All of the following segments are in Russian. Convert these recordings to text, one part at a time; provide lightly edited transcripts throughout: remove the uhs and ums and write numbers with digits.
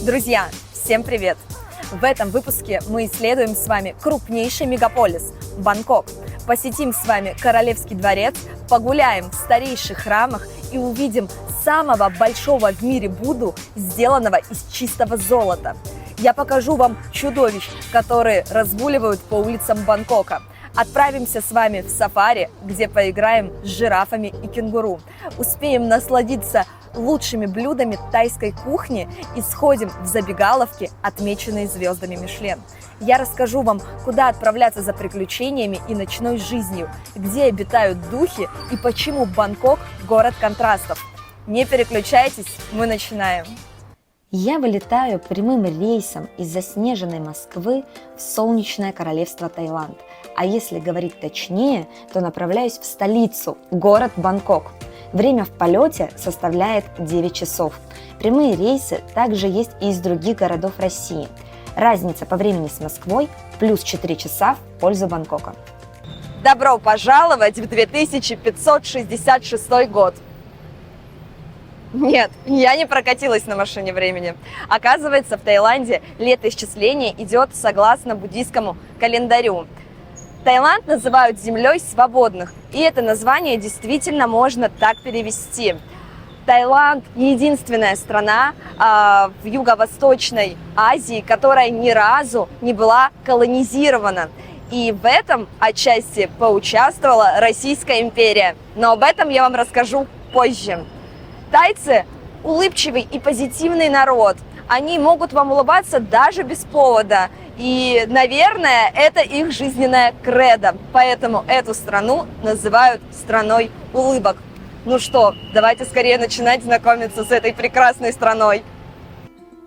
Друзья, всем привет! В этом выпуске мы исследуем с вами крупнейший мегаполис – Бангкок. Посетим с вами Королевский дворец, погуляем в старейших храмах и увидим самого большого в мире Будду, сделанного из чистого золота. Я покажу вам чудовищ, которые разгуливают по улицам Бангкока. Отправимся с вами в сафари, где поиграем с жирафами и кенгуру. Успеем насладиться лучшими блюдами тайской кухни и сходим в забегаловки, отмеченные звездами Мишлен. Я расскажу вам, куда отправляться за приключениями и ночной жизнью, где обитают духи и почему Бангкок – город контрастов. Не переключайтесь, мы начинаем. Я вылетаю прямым рейсом из заснеженной Москвы в солнечное королевство Таиланд. А если говорить точнее, то направляюсь в столицу, город Бангкок. Время в полете составляет 9 часов. Прямые рейсы также есть и из других городов России. Разница по времени с Москвой плюс 4 часа в пользу Бангкока. Добро пожаловать в 2566 год! Нет, я не прокатилась на машине времени. Оказывается, в Таиланде летоисчисление идет согласно буддийскому календарю. Таиланд называют землей свободных, и это название действительно можно так перевести. Таиланд – единственная страна в Юго-Восточной Азии, которая ни разу не была колонизирована. И в этом отчасти поучаствовала Российская империя. Но об этом я вам расскажу позже. Тайцы – улыбчивый и позитивный народ. Они могут вам улыбаться даже без повода. И, наверное, это их жизненная кредо. Поэтому эту страну называют страной улыбок. Ну что, давайте скорее начинать знакомиться с этой прекрасной страной.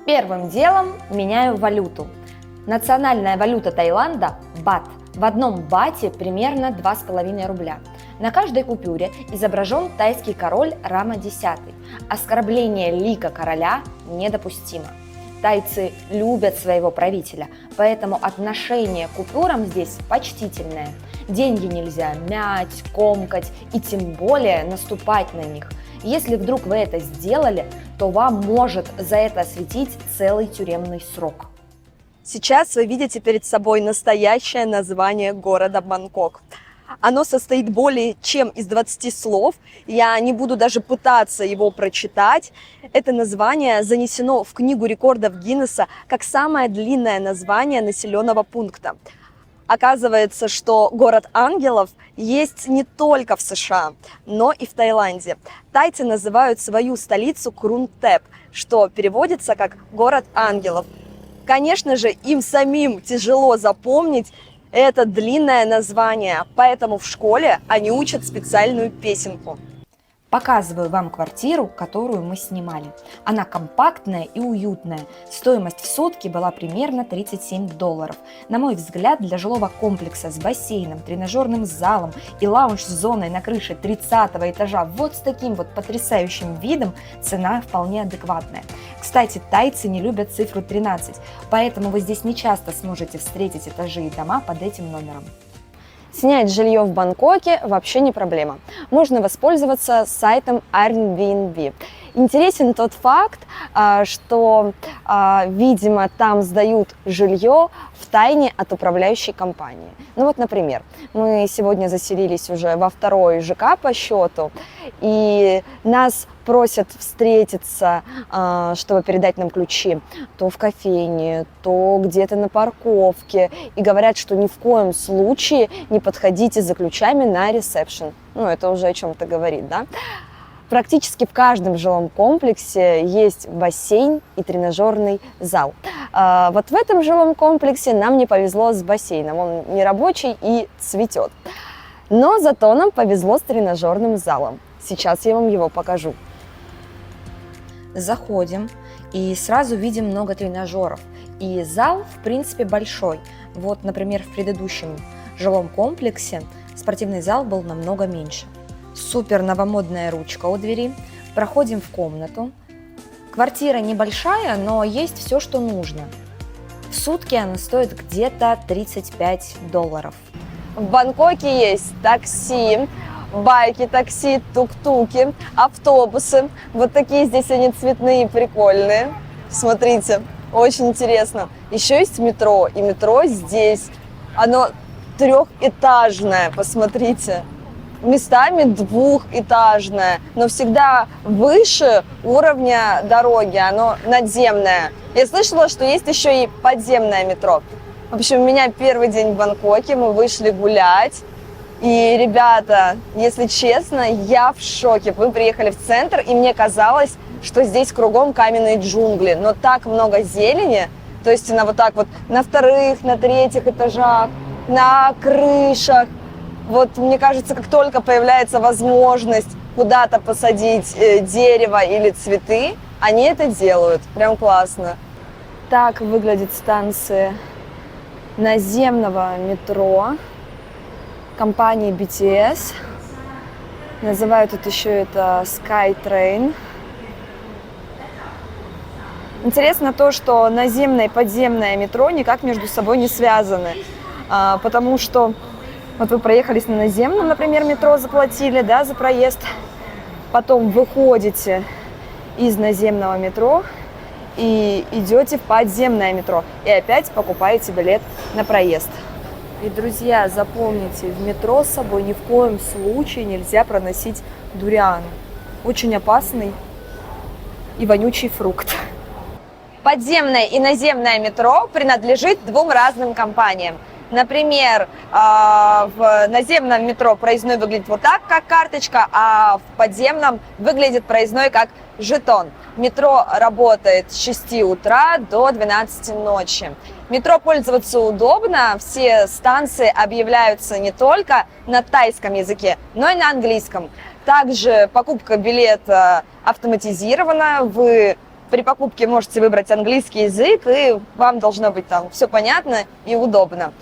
Первым делом меняю валюту. Национальная валюта Таиланда – бат. В одном бате примерно 2,5 рубля. На каждой купюре изображен тайский король Рама X. Оскорбление лика короля недопустимо. Тайцы любят своего правителя, поэтому отношение к купюрам здесь почтительное. Деньги нельзя мять, комкать и тем более наступать на них. Если вдруг вы это сделали, то вам может за это светить целый тюремный срок. Сейчас вы видите перед собой настоящее название города Бангкок. Оно состоит более чем из 20 слов. Я не буду даже пытаться его прочитать. Это название занесено в Книгу рекордов Гиннесса как самое длинное название населенного пункта. Оказывается, что город ангелов есть не только в США, но и в Таиланде. Тайцы называют свою столицу Крунтеп, что переводится как «город ангелов». Конечно же, им самим тяжело запомнить это длинное название, поэтому в школе они учат специальную песенку. Показываю вам квартиру, которую мы снимали. Она компактная и уютная. Стоимость в сутки была примерно $37. На мой взгляд, для жилого комплекса с бассейном, тренажерным залом и лаунж-зоной на крыше 30-го этажа вот с таким вот потрясающим видом цена вполне адекватная. Кстати, тайцы не любят цифру 13, поэтому вы здесь не часто сможете встретить этажи и дома под этим номером. Снять жилье в Бангкоке вообще не проблема. Можно воспользоваться сайтом Airbnb. Интересен тот факт, что, видимо, там сдают жилье втайне от управляющей компании. Ну вот, например, мы сегодня заселились уже во второй ЖК по счету, и нас просят встретиться, чтобы передать нам ключи, то в кофейне, то где-то на парковке, и говорят, что ни в коем случае не подходите за ключами на ресепшн. Ну, это уже о чем-то говорит, да? Практически в каждом жилом комплексе есть бассейн и тренажерный зал. Вот в этом жилом комплексе нам не повезло с бассейном, он не рабочий и цветет. Но зато нам повезло с тренажерным залом. Сейчас я вам его покажу. Заходим и сразу видим много тренажеров. И зал, в принципе, большой. Вот, например, в предыдущем жилом комплексе спортивный зал был намного меньше. Супер новомодная ручка у двери. Проходим в комнату. Квартира небольшая, но есть все, что нужно. В сутки она стоит где-то $35. В Бангкоке есть такси, байки, такси, тук-туки, автобусы. Вот такие здесь они цветные, прикольные. Смотрите, очень интересно. Еще есть метро, и метро здесь, оно трехэтажное, посмотрите. Местами двухэтажное, но всегда выше уровня дороги, оно надземное. Я слышала, что есть еще и подземное метро. В общем, у меня первый день в Бангкоке, мы вышли гулять. И, ребята, если честно, я в шоке. Мы приехали в центр, и мне казалось, что здесь кругом каменные джунгли, но так много зелени, то есть она вот так вот на вторых, на третьих этажах, на крышах. Вот мне кажется, как только появляется возможность куда-то посадить дерево или цветы, они это делают. Прям классно. Так выглядит станция наземного метро компании BTS. Называют это еще SkyTrain. Интересно то, что наземное и подземное метро никак между собой не связаны, потому что вот вы проехались на наземном, например, метро, заплатили, да, за проезд, потом выходите из наземного метро и идете в подземное метро, и опять покупаете билет на проезд. И, друзья, запомните, в метро с собой ни в коем случае нельзя проносить дуриан. Очень опасный и вонючий фрукт. Подземное и наземное метро принадлежит двум разным компаниям. Например, в наземном метро проездной выглядит вот так, как карточка, а в подземном выглядит проездной как жетон. Метро работает с 6 утра до 12 ночи. Метро пользоваться удобно, все станции объявляются не только на тайском языке, но и на английском. Также покупка билета автоматизирована, вы при покупке можете выбрать английский язык, и вам должно быть там все понятно и удобно.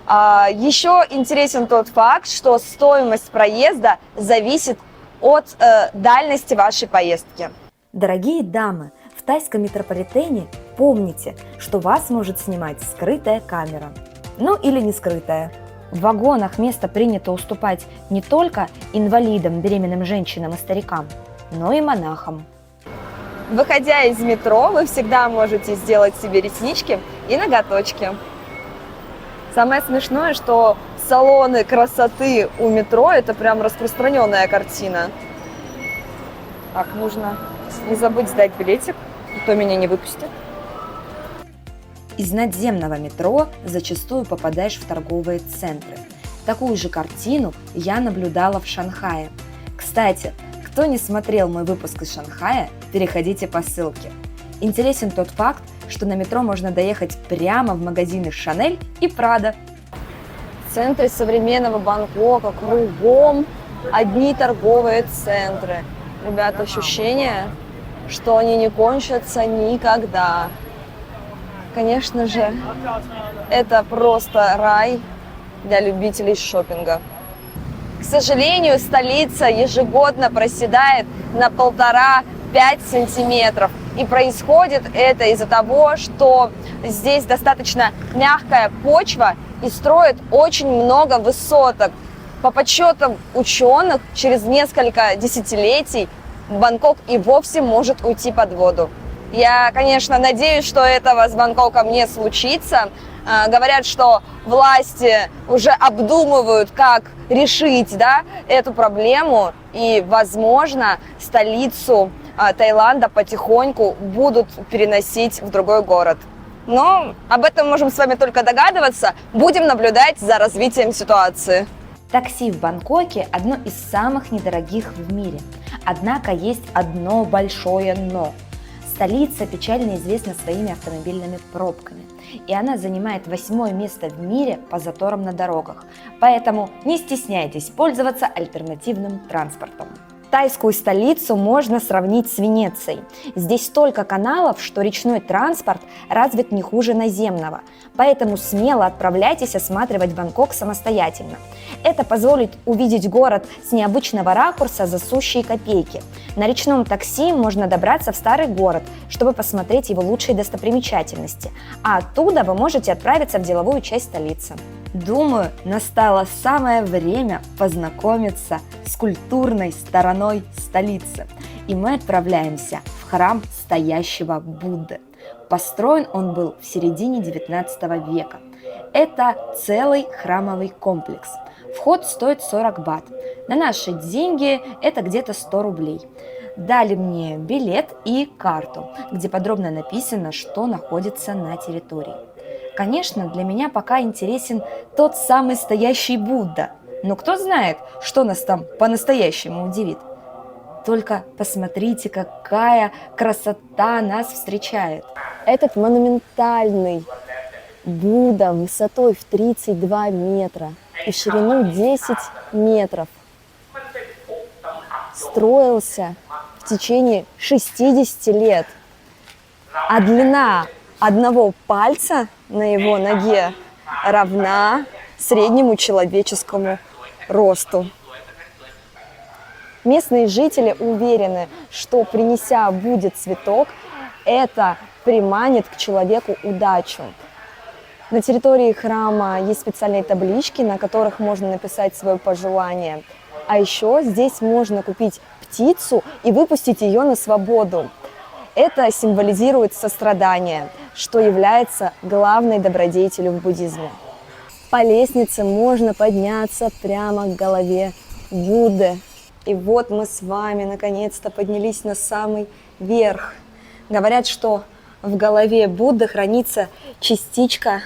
Еще интересен тот факт, что стоимость проезда зависит от дальности вашей поездки. Дорогие дамы, в тайском метрополитене помните, что вас может снимать скрытая камера. Ну или не скрытая. В вагонах место принято уступать не только инвалидам, беременным женщинам и старикам, но и монахам. Выходя из метро, вы всегда можете сделать себе реснички и ноготочки. Самое смешное, что салоны красоты у метро – это прям распространенная картина. Так, нужно не забыть сдать билетик, а то меня не выпустят. Из надземного метро зачастую попадаешь в торговые центры. Такую же картину я наблюдала в Шанхае. Кстати, кто не смотрел мой выпуск из Шанхая, переходите по ссылке. Интересен тот факт, что на метро можно доехать прямо в магазины Шанель и Прада. В центре современного Бангкока кругом одни торговые центры. Ребята, ощущение, что они не кончатся никогда. Конечно же, это просто рай для любителей шопинга. К сожалению, столица ежегодно проседает на 1,5–5 сантиметров. И происходит это из-за того, что здесь достаточно мягкая почва и строят очень много высоток. По подсчетам ученых, через несколько десятилетий Бангкок и вовсе может уйти под воду. Я, конечно, надеюсь, что этого с Бангкоком не случится. Говорят, что власти уже обдумывают, как решить, эту проблему, и, возможно, столицу Таиланда потихоньку будут переносить в другой город. Но об этом можем с вами только догадываться. Будем наблюдать за развитием ситуации. Такси в Бангкоке – одно из самых недорогих в мире. Однако есть одно большое «но». Столица печально известна своими автомобильными пробками, и она занимает 8-е место в мире по заторам на дорогах. Поэтому не стесняйтесь пользоваться альтернативным транспортом. Тайскую столицу можно сравнить с Венецией. Здесь столько каналов, что речной транспорт развит не хуже наземного. Поэтому смело отправляйтесь осматривать Бангкок самостоятельно. Это позволит увидеть город с необычного ракурса за сущие копейки. На речном такси можно добраться в старый город, чтобы посмотреть его лучшие достопримечательности. А оттуда вы можете отправиться в деловую часть столицы. Думаю, настало самое время познакомиться с культурной стороной столицы. И мы отправляемся в храм стоящего Будды. Построен он был в середине XIX века. Это целый храмовый комплекс. Вход стоит 40 бат. На наши деньги это где-то 100 рублей. Дали мне билет и карту, где подробно написано, что находится на территории. Конечно, для меня пока интересен тот самый стоящий Будда. Но кто знает, что нас там по-настоящему удивит. Только посмотрите, какая красота нас встречает. Этот монументальный Будда высотой в 32 метра и в ширину 10 метров строился в течение 60 лет, а длина одного пальца на его ноге равна среднему человеческому росту. Местные жители уверены, что, принеся Будде цветок, это приманит к человеку удачу. На территории храма есть специальные таблички, на которых можно написать свое пожелание. А еще здесь можно купить птицу и выпустить ее на свободу. Это символизирует сострадание, что является главной добродетелью в буддизме. По лестнице можно подняться прямо к голове Будды. И вот мы с вами наконец-то поднялись на самый верх. Говорят, что в голове Будды хранится частичка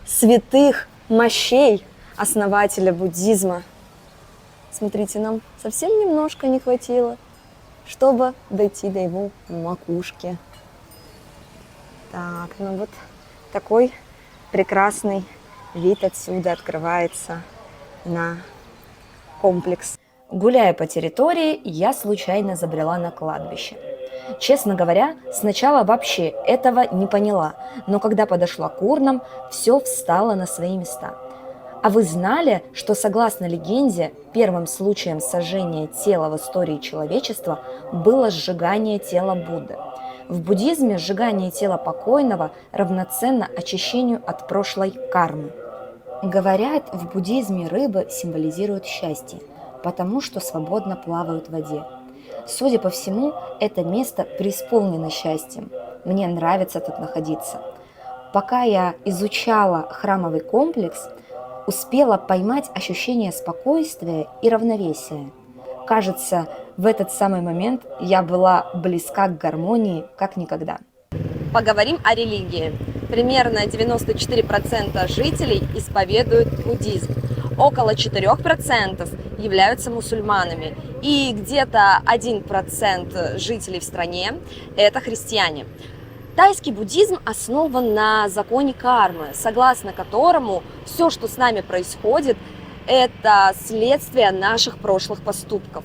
святых мощей основателя буддизма. Смотрите, нам совсем немножко не хватило, чтобы дойти до его макушки. Так, ну вот такой прекрасный вид отсюда открывается на комплекс. Гуляя по территории, я случайно забрела на кладбище. Честно говоря, сначала вообще этого не поняла, но когда подошла к урнам, все встало на свои места. А вы знали, что согласно легенде, первым случаем сожжения тела в истории человечества было сжигание тела Будды? В буддизме сжигание тела покойного равноценно очищению от прошлой кармы. Говорят, в буддизме рыбы символизируют счастье, потому что свободно плавают в воде. Судя по всему, это место преисполнено счастьем. Мне нравится тут находиться. Пока я изучала храмовый комплекс, успела поймать ощущение спокойствия и равновесия. Кажется, в этот самый момент я была близка к гармонии как никогда. Поговорим о религии. Примерно 94% жителей исповедуют буддизм. Около 4% являются мусульманами. И где-то 1% жителей в стране – это христиане. Тайский буддизм основан на законе кармы, согласно которому все, что с нами происходит, это следствие наших прошлых поступков.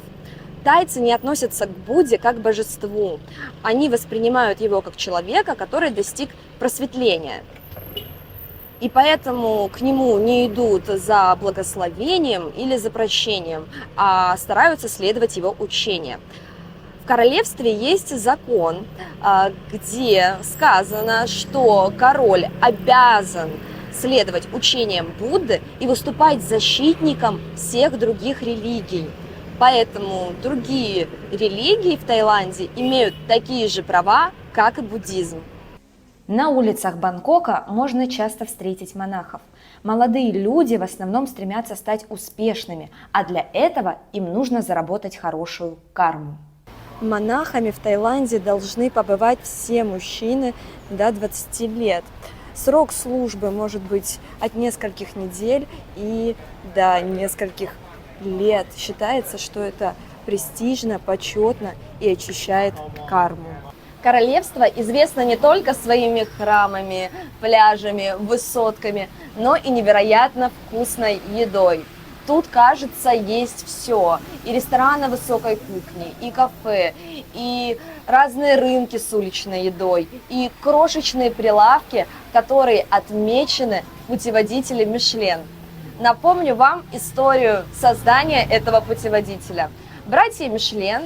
Тайцы не относятся к Будде как к божеству. Они воспринимают его как человека, который достиг просветления. И поэтому к нему не идут за благословением или за прощением, а стараются следовать его учениям. В королевстве есть закон, где сказано, что король обязан следовать учениям Будды и выступать защитником всех других религий. Поэтому другие религии в Таиланде имеют такие же права, как и буддизм. На улицах Бангкока можно часто встретить монахов. Молодые люди в основном стремятся стать успешными, а для этого им нужно заработать хорошую карму. Монахами в Таиланде должны побывать все мужчины до 20 лет. Срок службы может быть от нескольких недель и до нескольких лет. Считается, что это престижно, почетно и очищает карму. Королевство известно не только своими храмами, пляжами, высотками, но и невероятно вкусной едой. Тут, кажется, есть все. И рестораны высокой кухни, и кафе, и разные рынки с уличной едой, и крошечные прилавки, которые отмечены путеводителем Мишлен. Напомню вам историю создания этого путеводителя. Братья Мишлен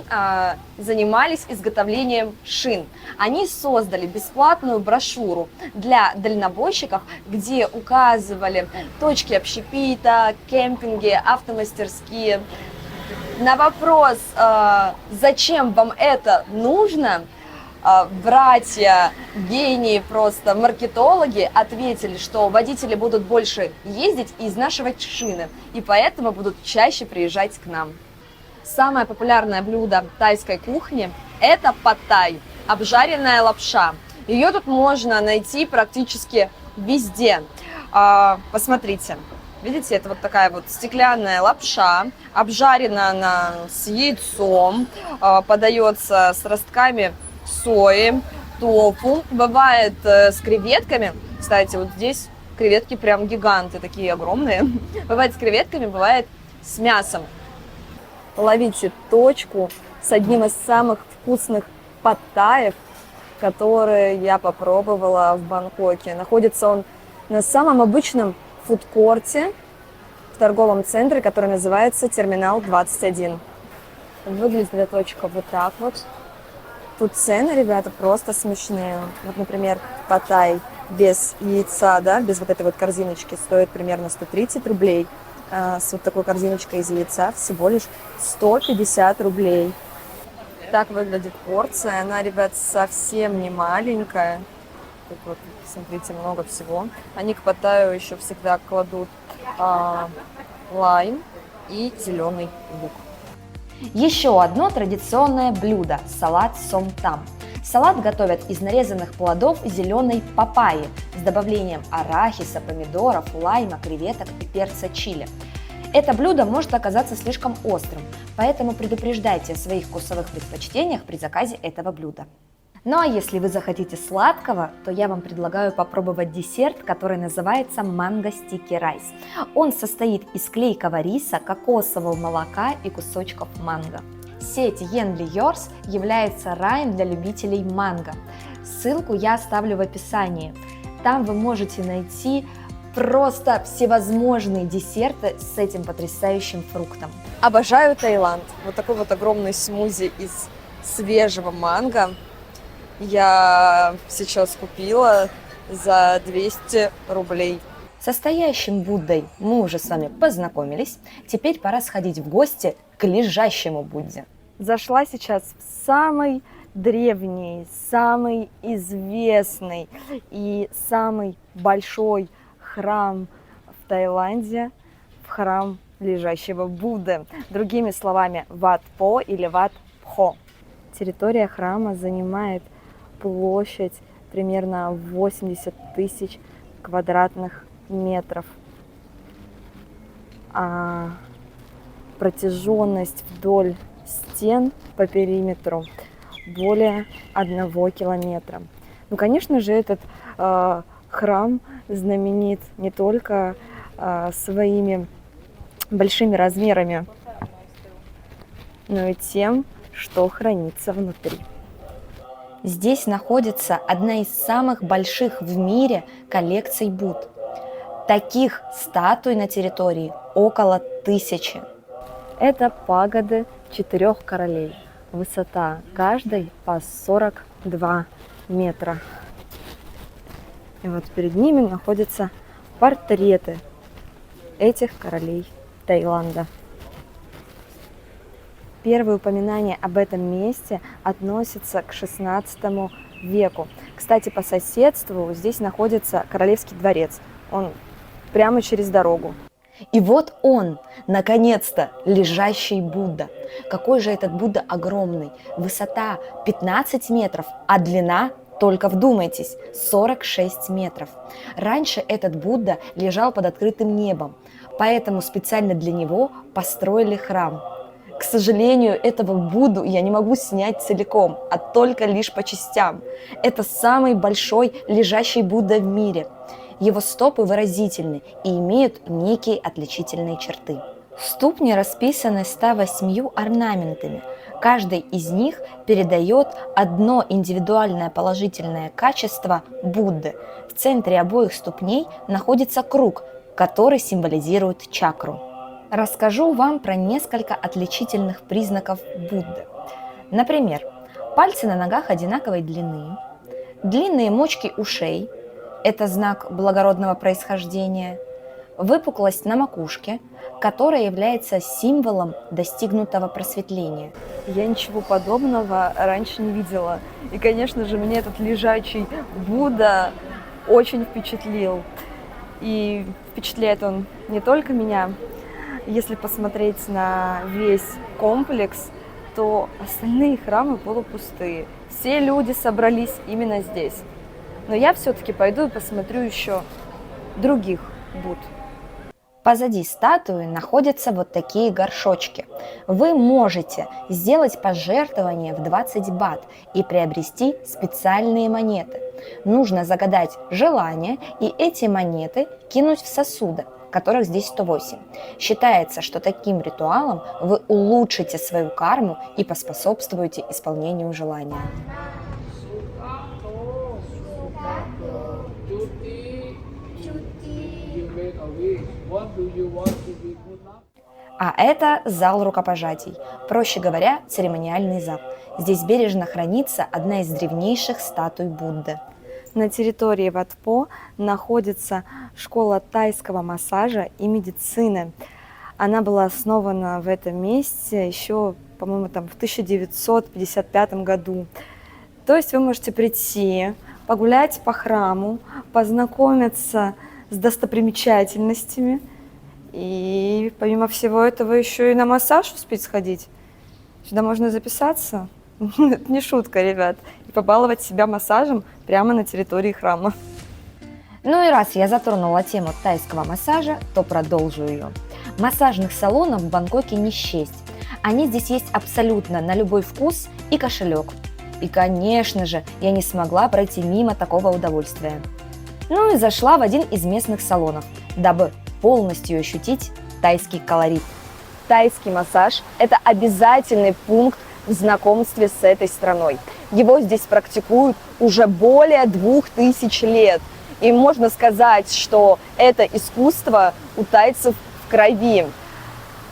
занимались изготовлением шин. Они создали бесплатную брошюру для дальнобойщиков, где указывали точки общепита, кемпинги, автомастерские. На вопрос, зачем вам это нужно, братья, гении просто, маркетологи ответили, что водители будут больше ездить и изнашивать шины, и поэтому будут чаще приезжать к нам. Самое популярное блюдо тайской кухни – это пад-тай, обжаренная лапша. Ее тут можно найти практически везде. Посмотрите, видите, это вот такая вот стеклянная лапша, обжарена она с яйцом, подается с ростками сои, тофу, бывает с креветками. Кстати, вот здесь креветки прям гиганты, такие огромные. Бывает с креветками, бывает с мясом. Ловите точку с одним из самых вкусных пад-таев, которые я попробовала в Бангкоке. Находится он на самом обычном фудкорте в торговом центре, который называется Терминал 21. Выглядит эта точка вот так вот. Тут цены, ребята, просто смешные. Вот, например, пад-тай без яйца, да, без вот этой вот корзиночки стоит примерно 130 рублей. С вот такой корзиночкой из яйца всего лишь 150 рублей. Так выглядит порция. Она, ребят, совсем не маленькая. Тут вот, смотрите, много всего. Они к пад-таю еще всегда кладут лайм и зеленый лук. Еще одно традиционное блюдо – салат сомтам. Салат готовят из нарезанных плодов зеленой папайи с добавлением арахиса, помидоров, лайма, креветок и перца чили. Это блюдо может оказаться слишком острым, поэтому предупреждайте о своих вкусовых предпочтениях при заказе этого блюда. Ну а если вы захотите сладкого, то я вам предлагаю попробовать десерт, который называется манго стики райс. Он состоит из клейкого риса, кокосового молока и кусочков манго. Сеть Yenli Yours является раем для любителей манго. Ссылку я оставлю в описании. Там вы можете найти просто всевозможные десерты с этим потрясающим фруктом. Обожаю Таиланд. Вот такой вот огромный смузи из свежего манго я сейчас купила за 200 рублей. С настоящим Буддой мы уже с вами познакомились. Теперь пора сходить в гости к лежащему Будде. Зашла сейчас в самый древний, самый известный и самый большой храм в Таиланде, в храм лежащего Будды. Другими словами, Wat Po или Wat Pho. Территория храма занимает площадь примерно 80 тысяч квадратных метров. А протяженность вдоль стен по периметру более 1 километра. Ну, конечно же, этот храм знаменит не только своими большими размерами, но и тем, что хранится внутри. Здесь находится одна из самых больших в мире коллекций Будд. Таких статуй на территории около 1000. Это пагоды 4 королей. Высота каждой по 42 метра. И вот перед ними находятся портреты этих королей Таиланда. Первые упоминания об этом месте относятся к XVI веку. Кстати, по соседству здесь находится Королевский дворец. Он прямо через дорогу. И вот он, наконец-то, лежащий Будда. Какой же этот Будда огромный. Высота 15 метров, а длина, только вдумайтесь, 46 метров. Раньше этот Будда лежал под открытым небом, поэтому специально для него построили храм. К сожалению, этого Будду я не могу снять целиком, а только лишь по частям. Это самый большой лежащий Будда в мире. Его стопы выразительны и имеют некие отличительные черты. Ступни расписаны 108 орнаментами. Каждый из них передает одно индивидуальное положительное качество Будды. В центре обоих ступней находится круг, который символизирует чакру. Расскажу вам про несколько отличительных признаков Будды. Например, пальцы на ногах одинаковой длины, длинные мочки ушей – это знак благородного происхождения, выпуклость на макушке, которая является символом достигнутого просветления. Я ничего подобного раньше не видела. И, конечно же, меня этот лежачий Будда очень впечатлил. И впечатляет он не только меня. Если посмотреть на весь комплекс, то остальные храмы полупустые. Все люди собрались именно здесь. Но я все-таки пойду и посмотрю еще других Будд. Позади статуи находятся вот такие горшочки. Вы можете сделать пожертвование в 20 бат и приобрести специальные монеты. Нужно загадать желание и эти монеты кинуть в сосуды, которых здесь 108. Считается, что таким ритуалом вы улучшите свою карму и поспособствуете исполнению желания. А это зал рукопожатий, проще говоря, церемониальный зал. Здесь бережно хранится одна из древнейших статуй Будды. На территории Wat Po находится школа тайского массажа и медицины. Она была основана в этом месте еще, по-моему, там в 1955 году. То есть вы можете прийти, погулять по храму, познакомиться с достопримечательностями и, помимо всего этого, еще и на массаж успеть сходить. Сюда можно записаться. Это не шутка, ребят. И побаловать себя массажем прямо на территории храма. Ну и раз я затронула тему тайского массажа, то продолжу ее. Массажных салонов в Бангкоке не счесть. Они здесь есть абсолютно на любой вкус и кошелек. И, конечно же, я не смогла пройти мимо такого удовольствия. Ну и зашла в один из местных салонов, дабы полностью ощутить тайский колорит. Тайский массаж – это обязательный пункт в знакомстве с этой страной. Его здесь практикуют уже более 2000 лет. И можно сказать, что это искусство у тайцев в крови.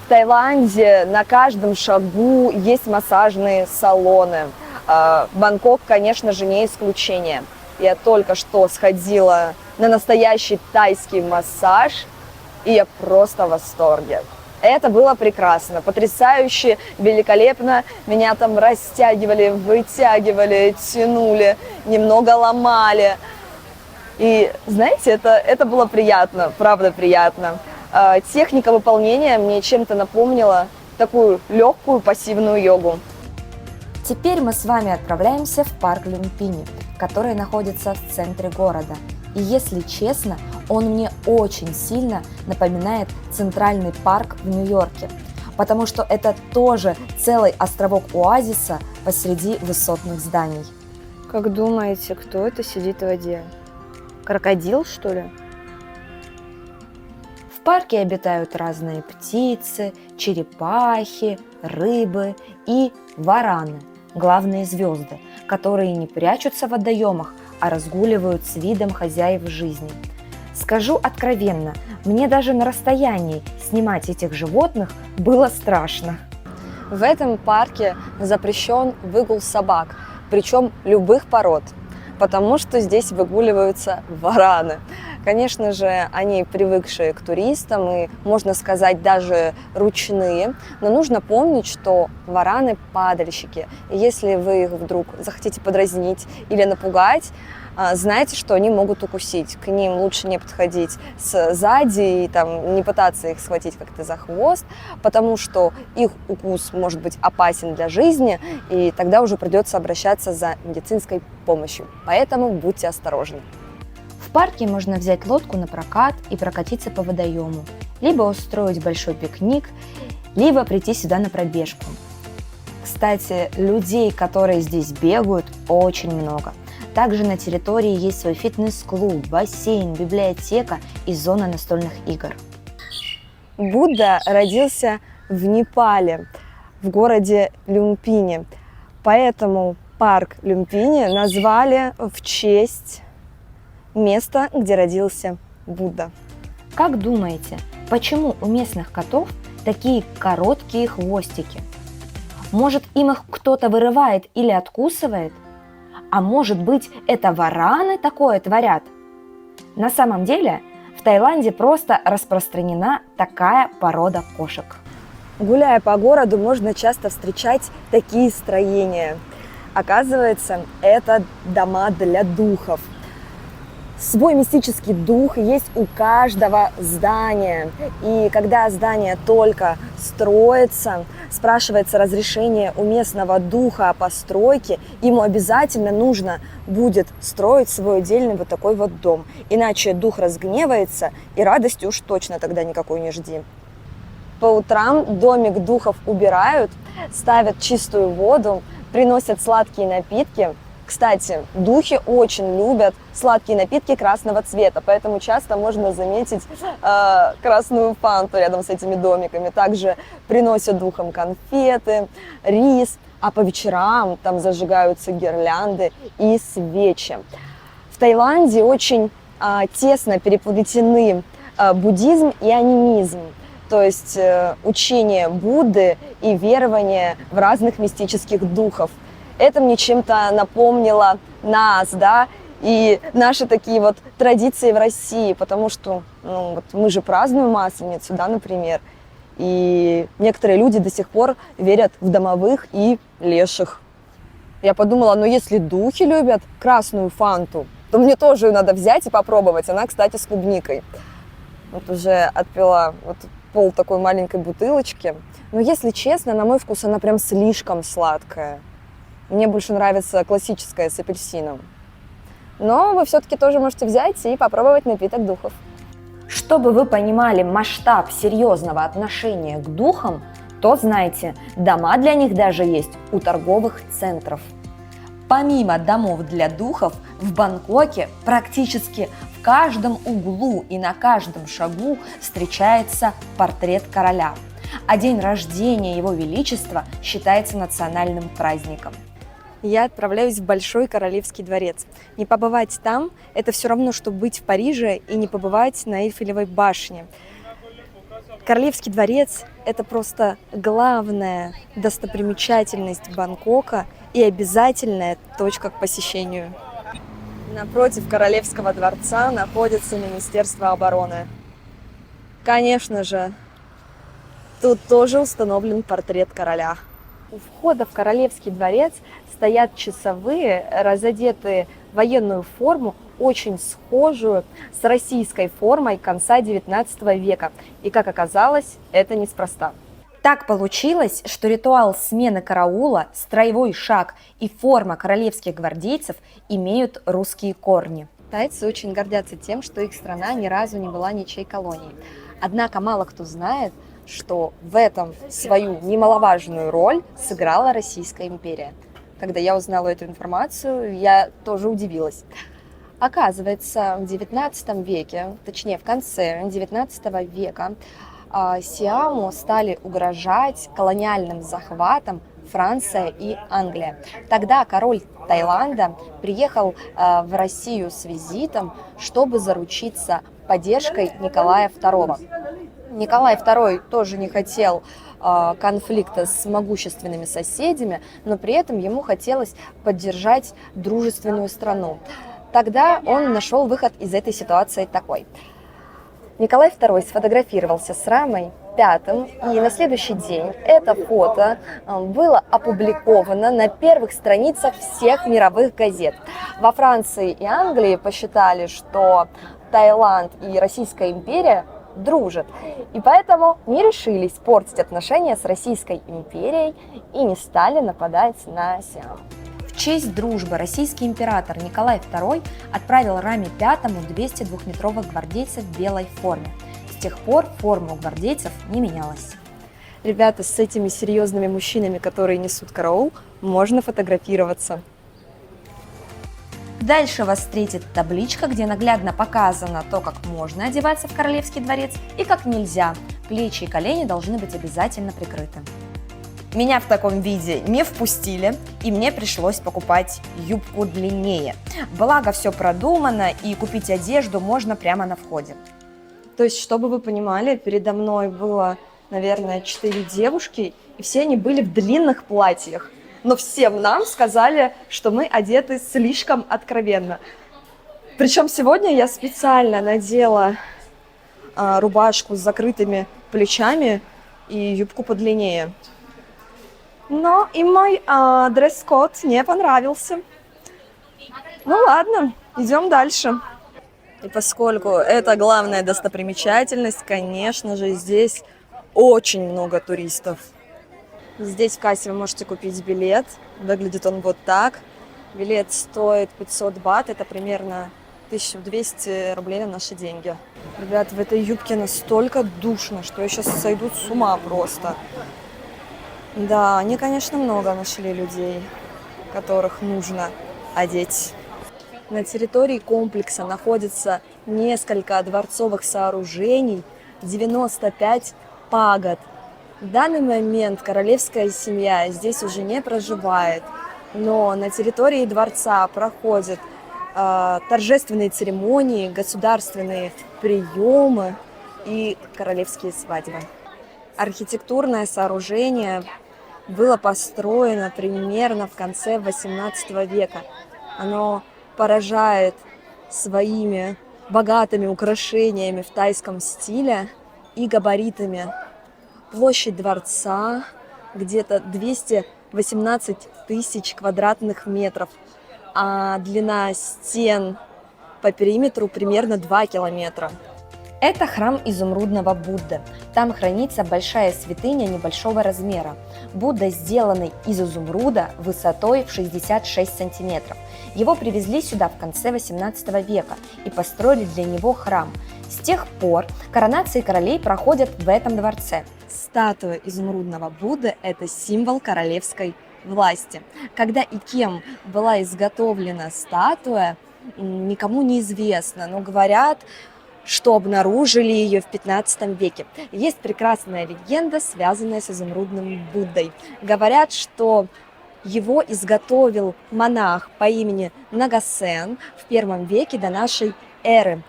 В Таиланде на каждом шагу есть массажные салоны. Бангкок, конечно же, не исключение. Я только что сходила на настоящий тайский массаж, и я просто в восторге. Это было прекрасно, потрясающе, великолепно. Меня там растягивали, вытягивали, тянули, немного ломали. И, знаете, это было приятно, правда приятно. Техника выполнения мне чем-то напомнила такую легкую пассивную йогу. Теперь мы с вами отправляемся в парк Люмпини, который находится в центре города. И если честно, он мне очень сильно напоминает Центральный парк в Нью-Йорке, потому что это тоже целый островок оазиса посреди высотных зданий. Как думаете, кто это сидит в воде? Крокодил, что ли? В парке обитают разные птицы, черепахи, рыбы и вараны, главные звезды, которые не прячутся в водоемах, а разгуливают с видом хозяев жизни. Скажу откровенно, мне даже на расстоянии снимать этих животных было страшно. В этом парке запрещен выгул собак, причем любых пород, потому что здесь выгуливаются вараны. Конечно же, они привыкшие к туристам и, можно сказать, даже ручные, но нужно помнить, что вараны – падальщики. И если вы их вдруг захотите подразнить или напугать, знайте, что они могут укусить. К ним лучше не подходить сзади и там, не пытаться их схватить как-то за хвост, потому что их укус может быть опасен для жизни, и тогда уже придется обращаться за медицинской помощью. Поэтому будьте осторожны. В парке можно взять лодку на прокат и прокатиться по водоему, либо устроить большой пикник, либо прийти сюда на пробежку. Кстати, людей, которые здесь бегают, очень много. Также на территории есть свой фитнес-клуб, бассейн, библиотека и зона настольных игр. Будда родился в Непале, в городе Люмпини. Поэтому парк Люмпини назвали в честь места, где родился Будда. Как думаете, почему у местных котов такие короткие хвостики? Может, им их кто-то вырывает или откусывает? А может быть, это вараны такое творят? На самом деле, В Таиланде просто распространена такая порода кошек. Гуляя по городу, можно часто встречать такие строения. Оказывается, это дома для духов. Свой мистический дух есть у каждого здания. И когда здание только строится, спрашивается разрешение у местного духа о постройке, ему обязательно нужно будет строить свой отдельный вот такой вот дом. Иначе дух разгневается, и радости уж точно тогда никакой не жди. По утрам домик духов убирают, ставят чистую воду, приносят сладкие напитки. Кстати, духи очень любят сладкие напитки красного цвета, поэтому часто можно заметить красную фанту рядом с этими домиками. Также приносят духам конфеты, рис, а по вечерам там зажигаются гирлянды и свечи. В Таиланде очень тесно переплетены буддизм и анимизм, то есть учение Будды и верование в разных мистических духов. Это мне чем-то напомнило нас, да, и наши такие вот традиции в России, потому что вот мы же празднуем Масленицу, да, например, и некоторые люди до сих пор верят в домовых и леших. Я подумала, если духи любят красную фанту, то мне тоже ее надо взять и попробовать. Она, кстати, с клубникой. Вот уже отпила пол такой маленькой бутылочки. Но, если честно, на мой вкус она прям слишком сладкая. Мне больше нравится классическая с апельсином. Но вы все-таки тоже можете взять и попробовать напиток духов. Чтобы вы понимали масштаб серьезного отношения к духам, то знайте, дома для них даже есть у торговых центров. Помимо домов для духов, в Бангкоке практически в каждом углу и на каждом шагу встречается портрет короля, а день рождения Его Величества считается национальным праздником. Я отправляюсь в Большой Королевский дворец. Не побывать там – это все равно, что быть в Париже и не побывать на Эйфелевой башне. Королевский дворец – это просто главная достопримечательность Бангкока и обязательная точка к посещению. Напротив Королевского дворца находится Министерство обороны. Конечно же, тут тоже установлен портрет короля. У входа в Королевский дворец стоят часовые, разодетые в военную форму, очень схожую с российской формой конца XIX века. И, как оказалось, это неспроста. Так получилось, что ритуал смены караула, строевой шаг и форма королевских гвардейцев имеют русские корни. Тайцы очень гордятся тем, что их страна ни разу не была ничьей колонией. Однако мало кто знает, что в этом свою немаловажную роль сыграла Российская империя. Когда я узнала эту информацию, я тоже удивилась. Оказывается, в XIX веке, точнее в конце XIX века, Сиаму стали угрожать колониальным захватом Франция и Англия. Тогда король Таиланда приехал в Россию с визитом, чтобы заручиться поддержкой Николая II. Николай II тоже не хотел конфликта с могущественными соседями, но при этом ему хотелось поддержать дружественную страну. Тогда он нашел выход из этой ситуации такой. Николай II сфотографировался с Рамой V, и на следующий день это фото было опубликовано на первых страницах всех мировых газет. Во Франции и Англии посчитали, что Таиланд и Российская империя дружат, и поэтому не решились портить отношения с Российской империей и не стали нападать на Сиам. В честь дружбы российский император Николай II отправил Раме V 202-метровых гвардейцев в белой форме. С тех пор форма у гвардейцев не менялась. Ребята, с этими серьезными мужчинами, которые несут караул, можно фотографироваться. Дальше вас встретит табличка, где наглядно показано то, как можно одеваться в Королевский дворец и как нельзя. Плечи и колени должны быть обязательно прикрыты. Меня в таком виде не впустили, и мне пришлось покупать юбку длиннее. Благо, все продумано, и купить одежду можно прямо на входе. То есть, чтобы вы понимали, передо мной было, наверное, 4 девушки, и все они были в длинных платьях. Но всем нам сказали, что мы одеты слишком откровенно. Причем сегодня я специально надела рубашку с закрытыми плечами и юбку подлиннее. Но им мой дресс-код не понравился. Ну ладно, идем дальше. И поскольку это главная достопримечательность, конечно же, здесь очень много туристов. Здесь в кассе вы можете купить билет. Выглядит он вот так. Билет стоит 500 бат, это примерно 1200 рублей на наши деньги. Ребят, в этой юбке настолько душно, что я сейчас сойду с ума просто. Да, они, конечно, много нашли людей, которых нужно одеть. На территории комплекса находится несколько дворцовых сооружений, 95 пагод. В данный момент королевская семья здесь уже не проживает, но на территории дворца проходят торжественные церемонии, государственные приемы и королевские свадьбы. Архитектурное сооружение было построено примерно в конце XVIII века. Оно поражает своими богатыми украшениями в тайском стиле и габаритами. Площадь дворца где-то 218 тысяч квадратных метров, а длина стен по периметру примерно 2 километра. Это храм изумрудного Будды. Там хранится большая святыня небольшого размера. Будда, сделанный из изумруда высотой в 66 сантиметров. Его привезли сюда в конце XVIII века и построили для него храм. С тех пор коронации королей проходят в этом дворце. Статуя изумрудного Будды – это символ королевской власти. Когда и кем была изготовлена статуя, никому не известно, но говорят, что обнаружили ее в 15 веке. Есть прекрасная легенда, связанная с изумрудным Буддой. Говорят, что его изготовил монах по имени Нагасен в 1 веке до нашей эры.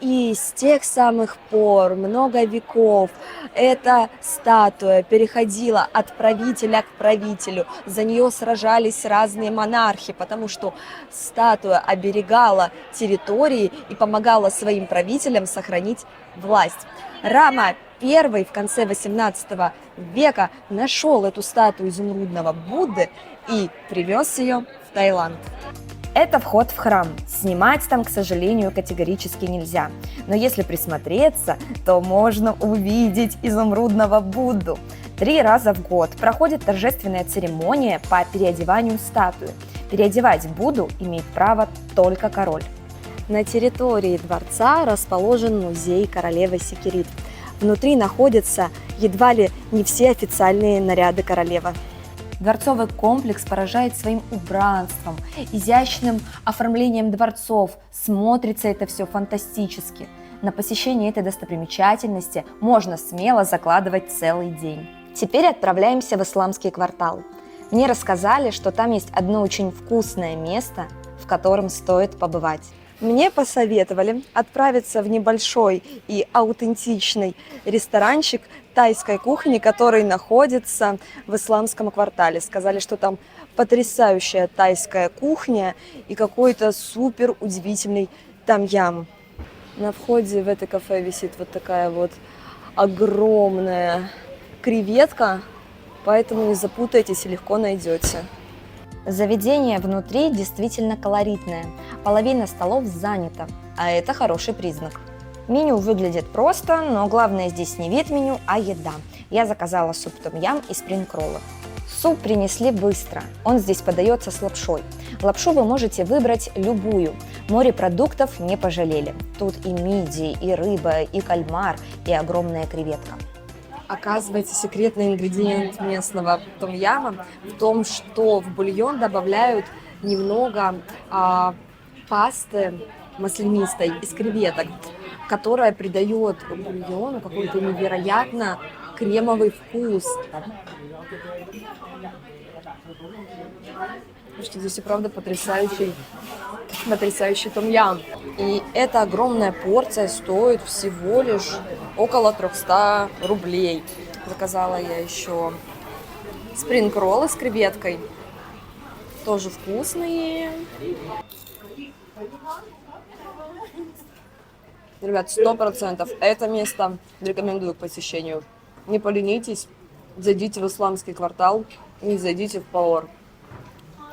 И с тех самых пор, много веков, эта статуя переходила от правителя к правителю. За нее сражались разные монархи, потому что статуя оберегала территории и помогала своим правителям сохранить власть. Рама I в конце XVIII века нашел эту статую изумрудного Будды и привез ее в Таиланд. Это вход в храм. Снимать там, к сожалению, категорически нельзя. Но если присмотреться, то можно увидеть изумрудного Будду. 3 раза в год проходит торжественная церемония по переодеванию статуи. Переодевать Будду имеет право только король. На территории дворца расположен музей королевы Секирит. Внутри находятся едва ли не все официальные наряды королевы. Дворцовый комплекс поражает своим убранством, изящным оформлением дворцов. Смотрится это все фантастически. На посещение этой достопримечательности можно смело закладывать целый день. Теперь отправляемся в исламский квартал. Мне рассказали, что там есть одно очень вкусное место, в котором стоит побывать. Мне посоветовали отправиться в небольшой и аутентичный ресторанчик тайской кухни, который находится в исламском квартале. Сказали, что там потрясающая тайская кухня и какой-то супер удивительный там-ям. На входе в это кафе висит вот такая вот огромная креветка, поэтому не запутайтесь и легко найдете. Заведение внутри действительно колоритное. Половина столов занята, а это хороший признак. Меню выглядит просто, но главное здесь не вид меню, а еда. Я заказала суп том-ям и спринг-роллы. Суп принесли быстро, он здесь подается с лапшой. Лапшу вы можете выбрать любую. Морепродуктов не пожалели. Тут и мидии, и рыба, и кальмар, и огромная креветка. Оказывается, секретный ингредиент местного том-яма в том, что в бульон добавляют немного пасты маслянистой из креветок, которая придает бульону какой-то невероятно кремовый вкус. Потому что здесь и правда потрясающий том-ям. И эта огромная порция стоит всего лишь около 300 рублей. Заказала я еще спринг-роллы с креветкой. Тоже вкусные. Ребят, 100% это место рекомендую к посещению. Не поленитесь, зайдите в исламский квартал и зайдите в Палор.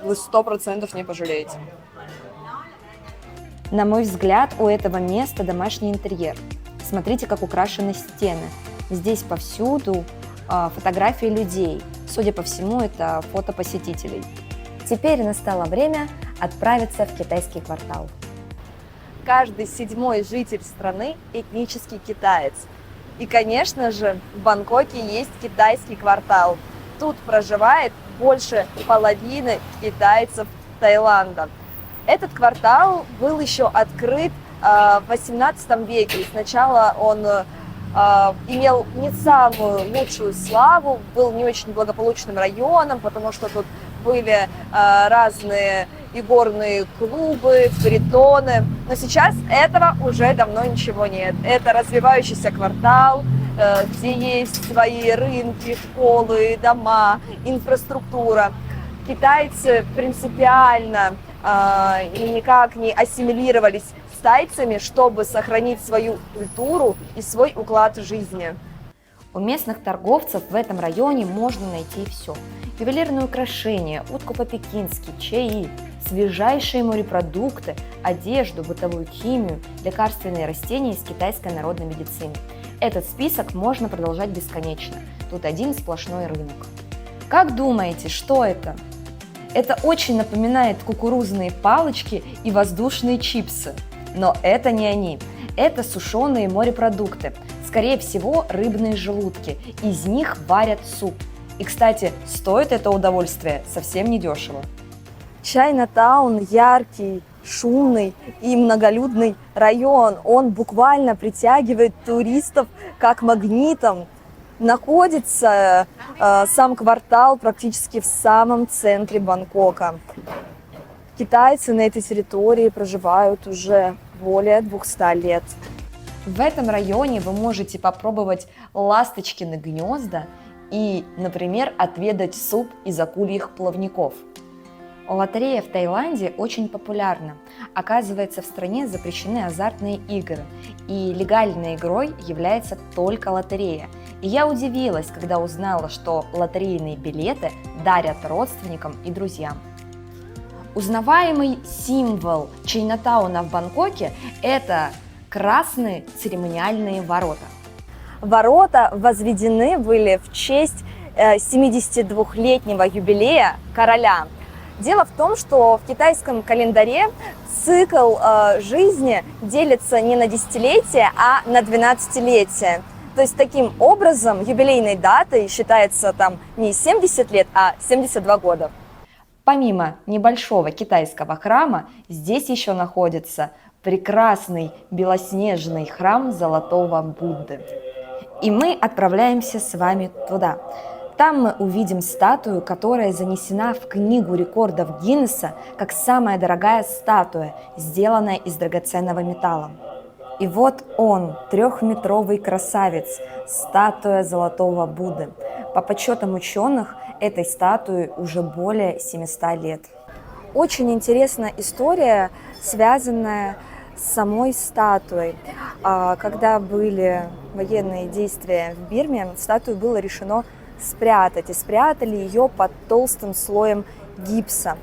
Вы 100% не пожалеете. На мой взгляд, у этого места домашний интерьер. Смотрите, как украшены стены. Здесь повсюду фотографии людей. Судя по всему, это фото посетителей. Теперь настало время отправиться в китайский квартал. Каждый 7-й житель страны этнический китаец. И, конечно же, в Бангкоке есть китайский квартал. Тут проживает больше половины китайцев Таиланда. Этот квартал был еще открыт в 18 веке. Сначала он имел не самую лучшую славу, был не очень благополучным районом, потому что тут были разные игорные клубы, притоны. Но сейчас этого уже давно ничего нет. Это развивающийся квартал, где есть свои рынки, школы, дома, инфраструктура. Китайцы принципиально и никак не ассимилировались с тайцами, чтобы сохранить свою культуру и свой уклад жизни. У местных торговцев в этом районе можно найти все. Ювелирные украшения, утку по-пекински, чаи, свежайшие морепродукты, одежду, бытовую химию, лекарственные растения из китайской народной медицины. Этот список можно продолжать бесконечно. Тут один сплошной рынок. Как думаете, что это? Это очень напоминает кукурузные палочки и воздушные чипсы. Но это не они. Это сушеные морепродукты. Скорее всего, рыбные желудки. Из них варят суп. И, кстати, стоит это удовольствие совсем недешево. Чайна-таун яркий, шумный и многолюдный район. Он буквально притягивает туристов как магнитом. Находится сам квартал практически в самом центре Бангкока. Китайцы на этой территории проживают уже более 200 лет. В этом районе вы можете попробовать ласточкины гнезда и, например, отведать суп из акульих плавников. Лотерея в Таиланде очень популярна. Оказывается, в стране запрещены азартные игры, и легальной игрой является только лотерея. И я удивилась, когда узнала, что лотерейные билеты дарят родственникам и друзьям. Узнаваемый символ Чайнатауна в Бангкоке – это красные церемониальные ворота. Ворота возведены были в честь 72-летнего юбилея короля. Дело в том, что в китайском календаре цикл жизни делится не на десятилетия, а на 12-летия. То есть таким образом юбилейной датой считается там не 70 лет, а 72 года. Помимо небольшого китайского храма, здесь еще находится прекрасный белоснежный храм Золотого Будды. И мы отправляемся с вами туда. Там мы увидим статую, которая занесена в Книгу рекордов Гиннесса как самая дорогая статуя, сделанная из драгоценного металла. И вот он, 3-метровый красавец, статуя Золотого Будды. По подсчетам ученых, этой статуе уже более 700 лет. Очень интересная история, связанная с самой статуей. Когда были военные действия в Бирме, статую было решено спрятать, и спрятали ее под толстым слоем гипса.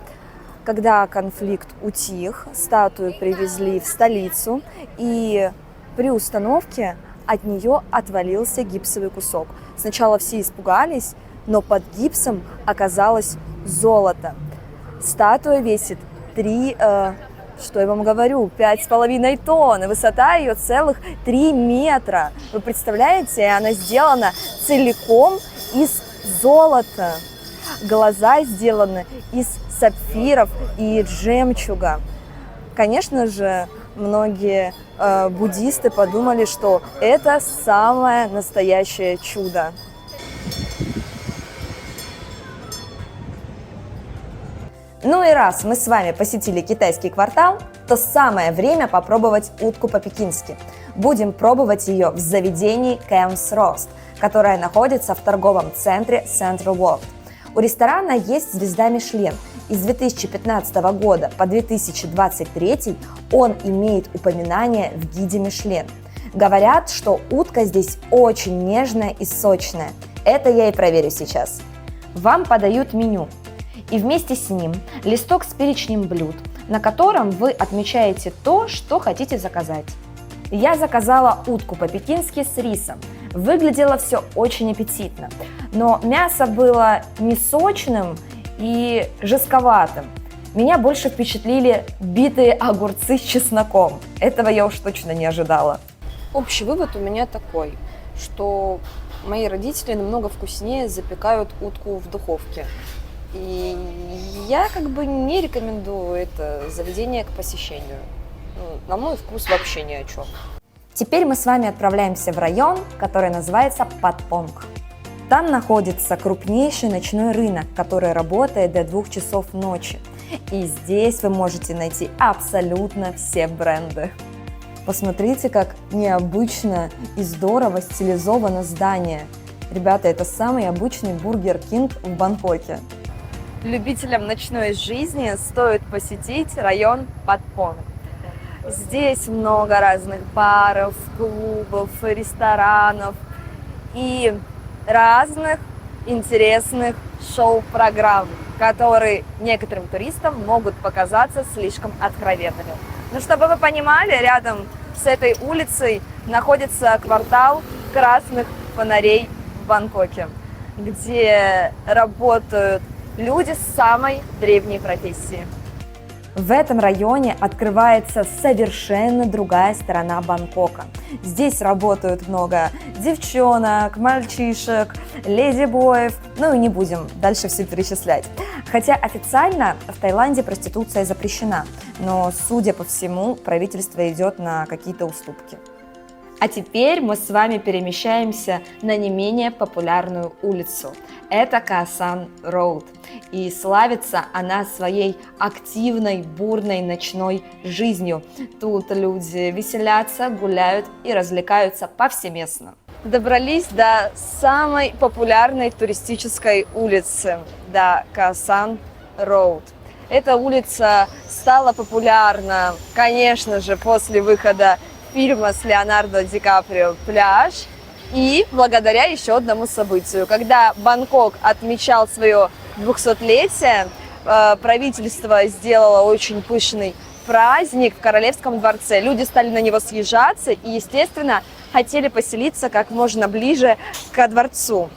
Когда конфликт утих, статую привезли в столицу, и при установке от нее отвалился гипсовый кусок. Сначала все испугались, но под гипсом оказалось золото. Статуя весит 5,5 тонн, высота ее целых 3 метра. Вы представляете, она сделана целиком из золота. Глаза сделаны из сапфиров и жемчуга. Конечно же, многие буддисты подумали, что это самое настоящее чудо. Ну и раз мы с вами посетили китайский квартал, то самое время попробовать утку по-пекински. Будем пробовать ее в заведении Cam's Roast, которое находится в торговом центре Central World. У ресторана есть звезда Мишлен, и с 2015 года по 2023 он имеет упоминание в гиде Мишлен. Говорят, что утка здесь очень нежная и сочная. Это я и проверю сейчас. Вам подают меню, и вместе с ним листок с перечнем блюд, на котором вы отмечаете то, что хотите заказать. Я заказала утку по-пекински с рисом. Выглядело все очень аппетитно, но мясо было не сочным и жестковатым. Меня больше впечатлили битые огурцы с чесноком. Этого я уж точно не ожидала. Общий вывод у меня такой, что мои родители намного вкуснее запекают утку в духовке. И я не рекомендую это заведение к посещению. На мой вкус вообще ни о чем. Теперь мы с вами отправляемся в район, который называется Патпонг. Там находится крупнейший ночной рынок, который работает до 2 часов ночи. И здесь вы можете найти абсолютно все бренды. Посмотрите, как необычно и здорово стилизовано здание. Ребята, это самый обычный Бургер Кинг в Бангкоке. Любителям ночной жизни стоит посетить район Патпонг. Здесь много разных баров, клубов, ресторанов и разных интересных шоу-программ, которые некоторым туристам могут показаться слишком откровенными. Но чтобы вы понимали, рядом с этой улицей находится квартал красных фонарей в Бангкоке, где работают люди с самой древней профессии. В этом районе открывается совершенно другая сторона Бангкока. Здесь работают много девчонок, мальчишек, леди-боев, ну и не будем дальше все перечислять. Хотя официально в Таиланде проституция запрещена, но, судя по всему, правительство идет на какие-то уступки. А теперь мы с вами перемещаемся на не менее популярную улицу. Это Каосан Роуд. И славится она своей активной, бурной ночной жизнью. Тут люди веселятся, гуляют и развлекаются повсеместно. Добрались до самой популярной туристической улицы, до Каосан Роуд. Эта улица стала популярна, конечно же, после выхода фильма с Леонардо Ди Каприо «Пляж» и благодаря еще одному событию. Когда Бангкок отмечал свое 200-летие, правительство сделало очень пышный праздник в Королевском дворце. Люди стали на него съезжаться и, естественно, хотели поселиться как можно ближе ко дворцу.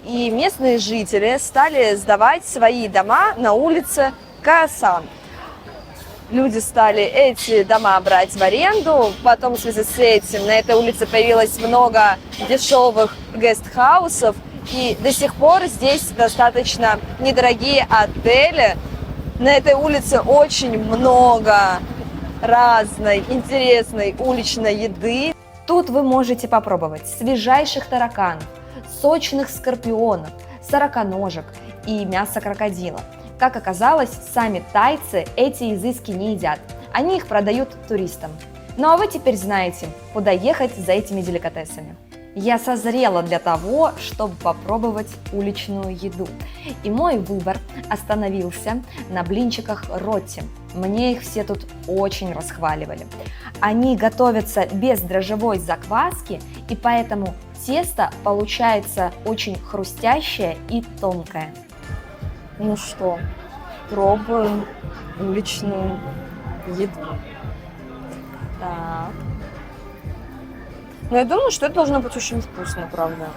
И местные жители стали сдавать свои дома на улице Каосан. Люди стали эти дома брать в аренду, потом в связи с этим на этой улице появилось много дешевых гестхаусов, и до сих пор здесь достаточно недорогие отели. На этой улице очень много разной интересной уличной еды. Тут вы можете попробовать свежайших тараканов, сочных скорпионов, сороконожек и мясо крокодила. Как оказалось, сами тайцы эти изыски не едят, они их продают туристам. Ну а вы теперь знаете, куда ехать за этими деликатесами. Я созрела для того, чтобы попробовать уличную еду. И мой выбор остановился на блинчиках ротти. Мне их все тут очень расхваливали. Они готовятся без дрожжевой закваски, и поэтому тесто получается очень хрустящее и тонкое. Ну что, пробуем уличную еду. Так. Но я думаю, что это должно быть очень вкусно, правда.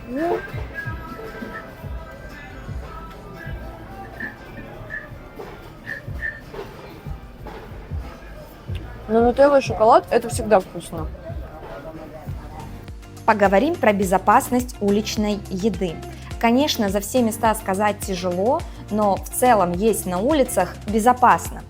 Ну. Но нутелла и шоколад – это всегда вкусно. Поговорим про безопасность уличной еды. Конечно, за все места сказать тяжело, но в целом есть на улицах безопасно,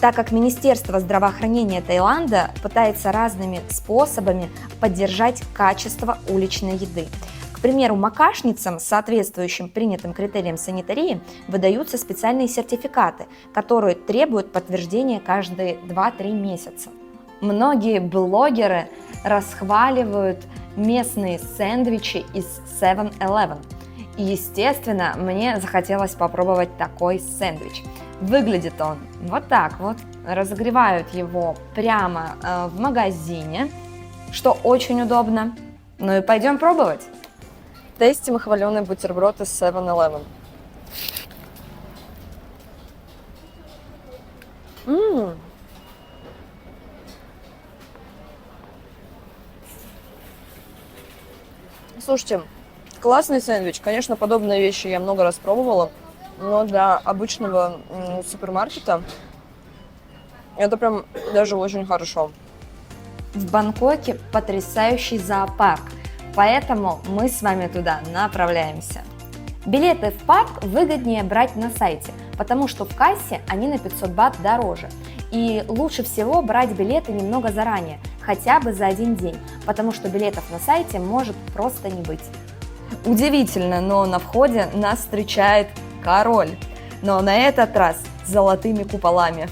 так как Министерство здравоохранения Таиланда пытается разными способами поддержать качество уличной еды. К примеру, макашницам, соответствующим принятым критериям санитарии, выдаются специальные сертификаты, которые требуют подтверждения каждые 2-3 месяца. Многие блогеры расхваливают местные сэндвичи из 7-Eleven. И, естественно, мне захотелось попробовать такой сэндвич. Выглядит он вот так вот. Разогревают его прямо в магазине, что очень удобно. Ну и пойдем пробовать. Тестим хваленый бутерброд из 7-Eleven. Слушайте, классный сэндвич. Конечно, подобные вещи я много раз пробовала, но для обычного супермаркета это прям даже очень хорошо. В Бангкоке потрясающий зоопарк, поэтому мы с вами туда направляемся. Билеты в парк выгоднее брать на сайте, потому что в кассе они на 500 бат дороже. И лучше всего брать билеты немного заранее, хотя бы за один день, потому что билетов на сайте может просто не быть. Удивительно, но на входе нас встречает король, но на этот раз с золотыми куполами.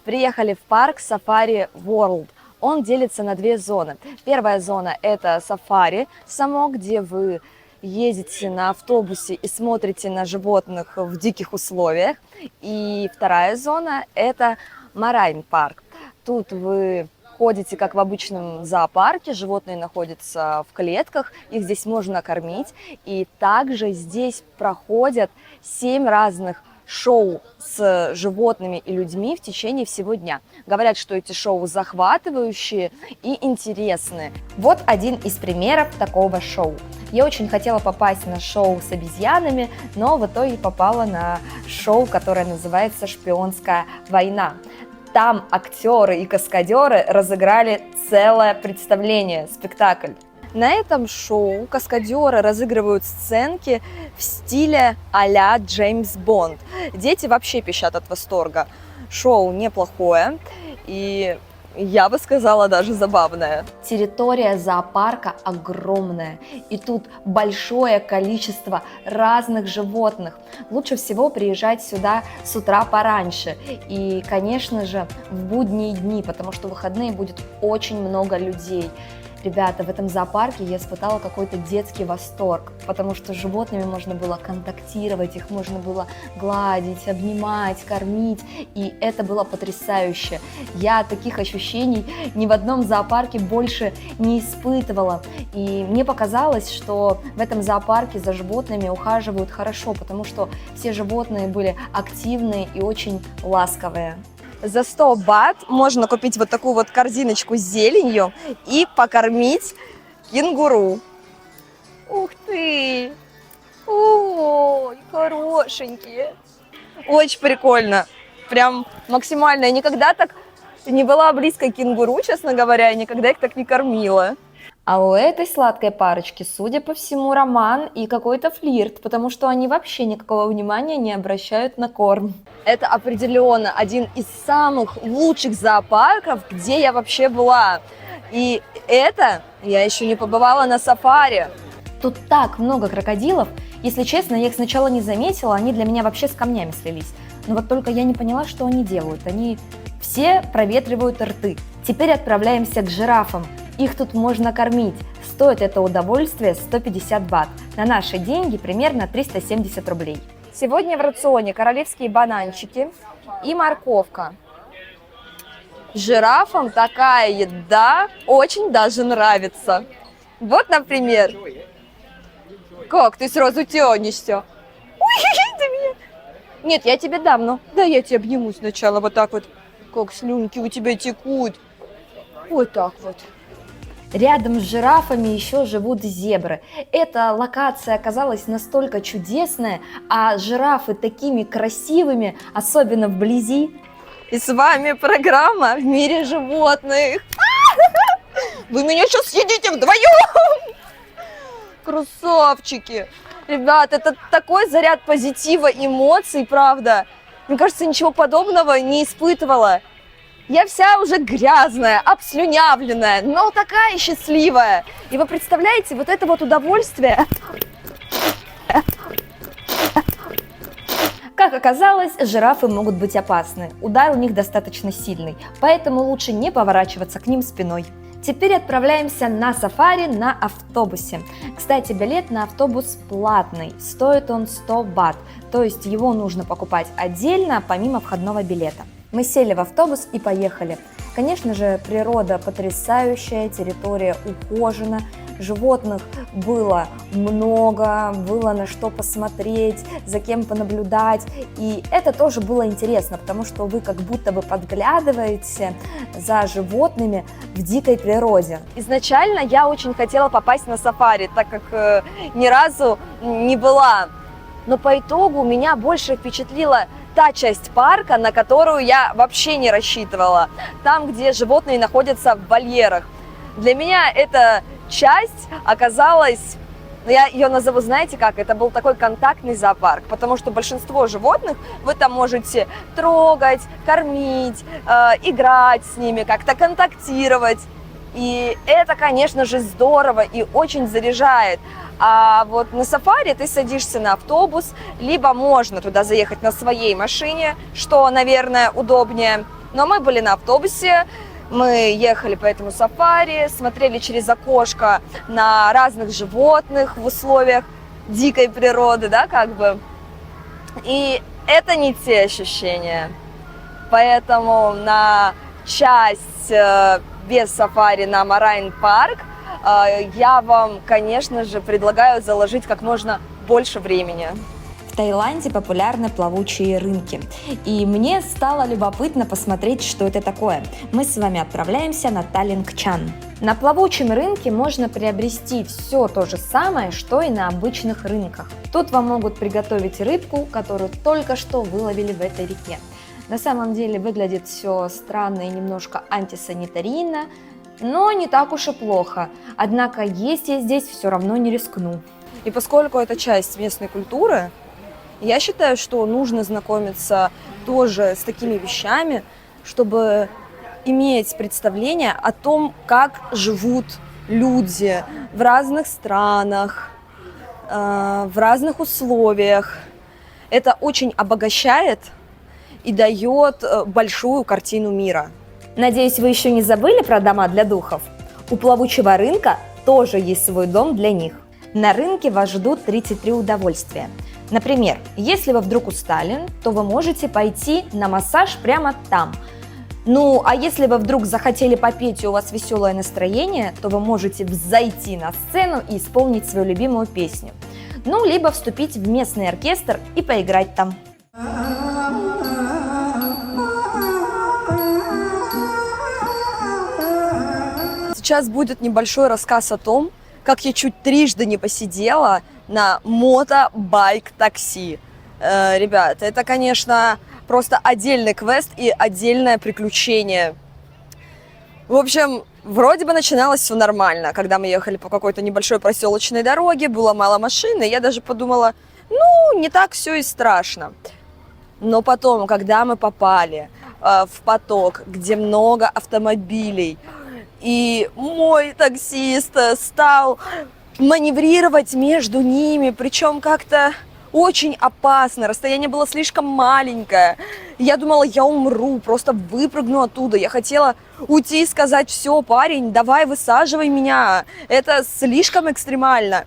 Приехали в парк Safari World. Он делится на две зоны. Первая зона – это сафари само, где вы ездите на автобусе и смотрите на животных в диких условиях. И вторая зона – это Марайн парк. Тут вы ходите, как в обычном зоопарке, животные находятся в клетках, их здесь можно кормить. И также здесь проходят 7 разных шоу с животными и людьми в течение всего дня. Говорят, что эти шоу захватывающие и интересные. Вот один из примеров такого шоу. Я очень хотела попасть на шоу с обезьянами, но в итоге попала на шоу, которое называется «Шпионская война». Там актеры и каскадеры разыграли целое представление, спектакль. На этом шоу каскадеры разыгрывают сценки в стиле а-ля Джеймс Бонд. Дети вообще пищат от восторга. Шоу неплохое и, я бы сказала, даже забавное. Территория зоопарка огромная, и тут большое количество разных животных. Лучше всего приезжать сюда с утра пораньше и, конечно же, в будние дни, потому что в выходные будет очень много людей. Ребята, в этом зоопарке я испытала какой-то детский восторг, потому что с животными можно было контактировать, их можно было гладить, обнимать, кормить, и это было потрясающе. Я таких ощущений ни в одном зоопарке больше не испытывала, и мне показалось, что в этом зоопарке за животными ухаживают хорошо, потому что все животные были активные и очень ласковые. За 100 бат можно купить вот такую вот корзиночку с зеленью и покормить кенгуру. Ух ты! Ой, хорошенькие! Очень прикольно. Прям максимально. Я никогда так не была близко к кенгуру, честно говоря, и никогда их так не кормила. А у этой сладкой парочки, судя по всему, роман и какой-то флирт, потому что они вообще никакого внимания не обращают на корм. Это определенно один из самых лучших зоопарков, где я вообще была. И это я еще не побывала на сафари. Тут так много крокодилов. Если честно, я их сначала не заметила, они для меня вообще с камнями слились. Но вот только я не поняла, что они делают. Они все проветривают рты. Теперь отправляемся к жирафам. Их тут можно кормить. Стоит это удовольствие 150 бат. На наши деньги примерно 370 рублей. Сегодня в рационе королевские бананчики и морковка. Жирафам такая еда очень даже нравится. Вот, например. Как ты сразу тянешься? Ой, ты меня. Нет, я тебе дам, но да я тебя обниму сначала вот так вот. Как слюнки у тебя текут. Вот так вот. Рядом с жирафами еще живут зебры. Эта локация оказалась настолько чудесная, а жирафы такими красивыми, особенно вблизи. И с вами программа «В мире животных». Вы меня сейчас съедите вдвоем! Красавчики! Ребят, это такой заряд позитива, эмоций, правда. Мне кажется, ничего подобного не испытывала. Я вся уже грязная, обслюнявленная, но такая счастливая. И вы представляете, вот это вот удовольствие. Как оказалось, жирафы могут быть опасны. Удар у них достаточно сильный, поэтому лучше не поворачиваться к ним спиной. Теперь отправляемся на сафари на автобусе. Кстати, билет на автобус платный, стоит он 100 бат, то есть его нужно покупать отдельно, помимо входного билета. Мы сели в автобус и поехали. Конечно же, природа потрясающая, территория ухожена, животных было много, было на что посмотреть, за кем понаблюдать, и это тоже было интересно, потому что вы как будто бы подглядываете за животными в дикой природе. Изначально я очень хотела попасть на сафари, так как ни разу не была, но по итогу меня больше впечатлила та часть парка, на которую я вообще не рассчитывала, там, где животные находятся в вольерах. Для меня эта часть оказалась, я ее назову, знаете как, это был такой контактный зоопарк, потому что большинство животных вы там можете трогать, кормить, играть с ними, как-то контактировать. И это, конечно же, здорово и очень заряжает. А вот на сафари ты садишься на автобус, либо можно туда заехать на своей машине, что, наверное, удобнее. Но мы были на автобусе, мы ехали по этому сафари, смотрели через окошко на разных животных в условиях дикой природы, да, как бы. И это не те ощущения. Поэтому на часть без сафари на Марайн парк я вам, конечно же, предлагаю заложить как можно больше времени. В Таиланде популярны плавучие рынки, и мне стало любопытно посмотреть, что это такое. Мы с вами отправляемся на Таллингчан. На плавучем рынке можно приобрести все то же самое, что и на обычных рынках. Тут вам могут приготовить рыбку, которую только что выловили в этой реке. На самом деле выглядит все странно и немножко антисанитарийно, но не так уж и плохо. Однако есть я здесь все равно не рискну. И поскольку это часть местной культуры, я считаю, что нужно знакомиться тоже с такими вещами, чтобы иметь представление о том, как живут люди в разных странах, в разных условиях. Это очень обогащает и дает большую картину мира. Надеюсь, вы еще не забыли про дома для духов? У плавучего рынка тоже есть свой дом для них. На рынке вас ждут 33 удовольствия. Например, если вы вдруг устали, то вы можете пойти на массаж прямо там. Ну, а если вы вдруг захотели попеть и у вас веселое настроение, то вы можете взойти на сцену и исполнить свою любимую песню. Ну, либо вступить в местный оркестр и поиграть там. Сейчас будет небольшой рассказ о том, как я чуть трижды не посидела на мотобайк-такси. Ребят, это, конечно, просто отдельный квест и отдельное приключение. В общем, вроде бы начиналось все нормально. Когда мы ехали по какой-то небольшой проселочной дороге, было мало машин, и я даже подумала, ну, не так все и страшно. Но потом, когда мы попали в поток, где много автомобилей, и мой таксист стал маневрировать между ними, причем как-то очень опасно, расстояние было слишком маленькое. Я думала, я умру, просто выпрыгну оттуда. Я хотела уйти и сказать: все, парень, давай высаживай меня, это слишком экстремально.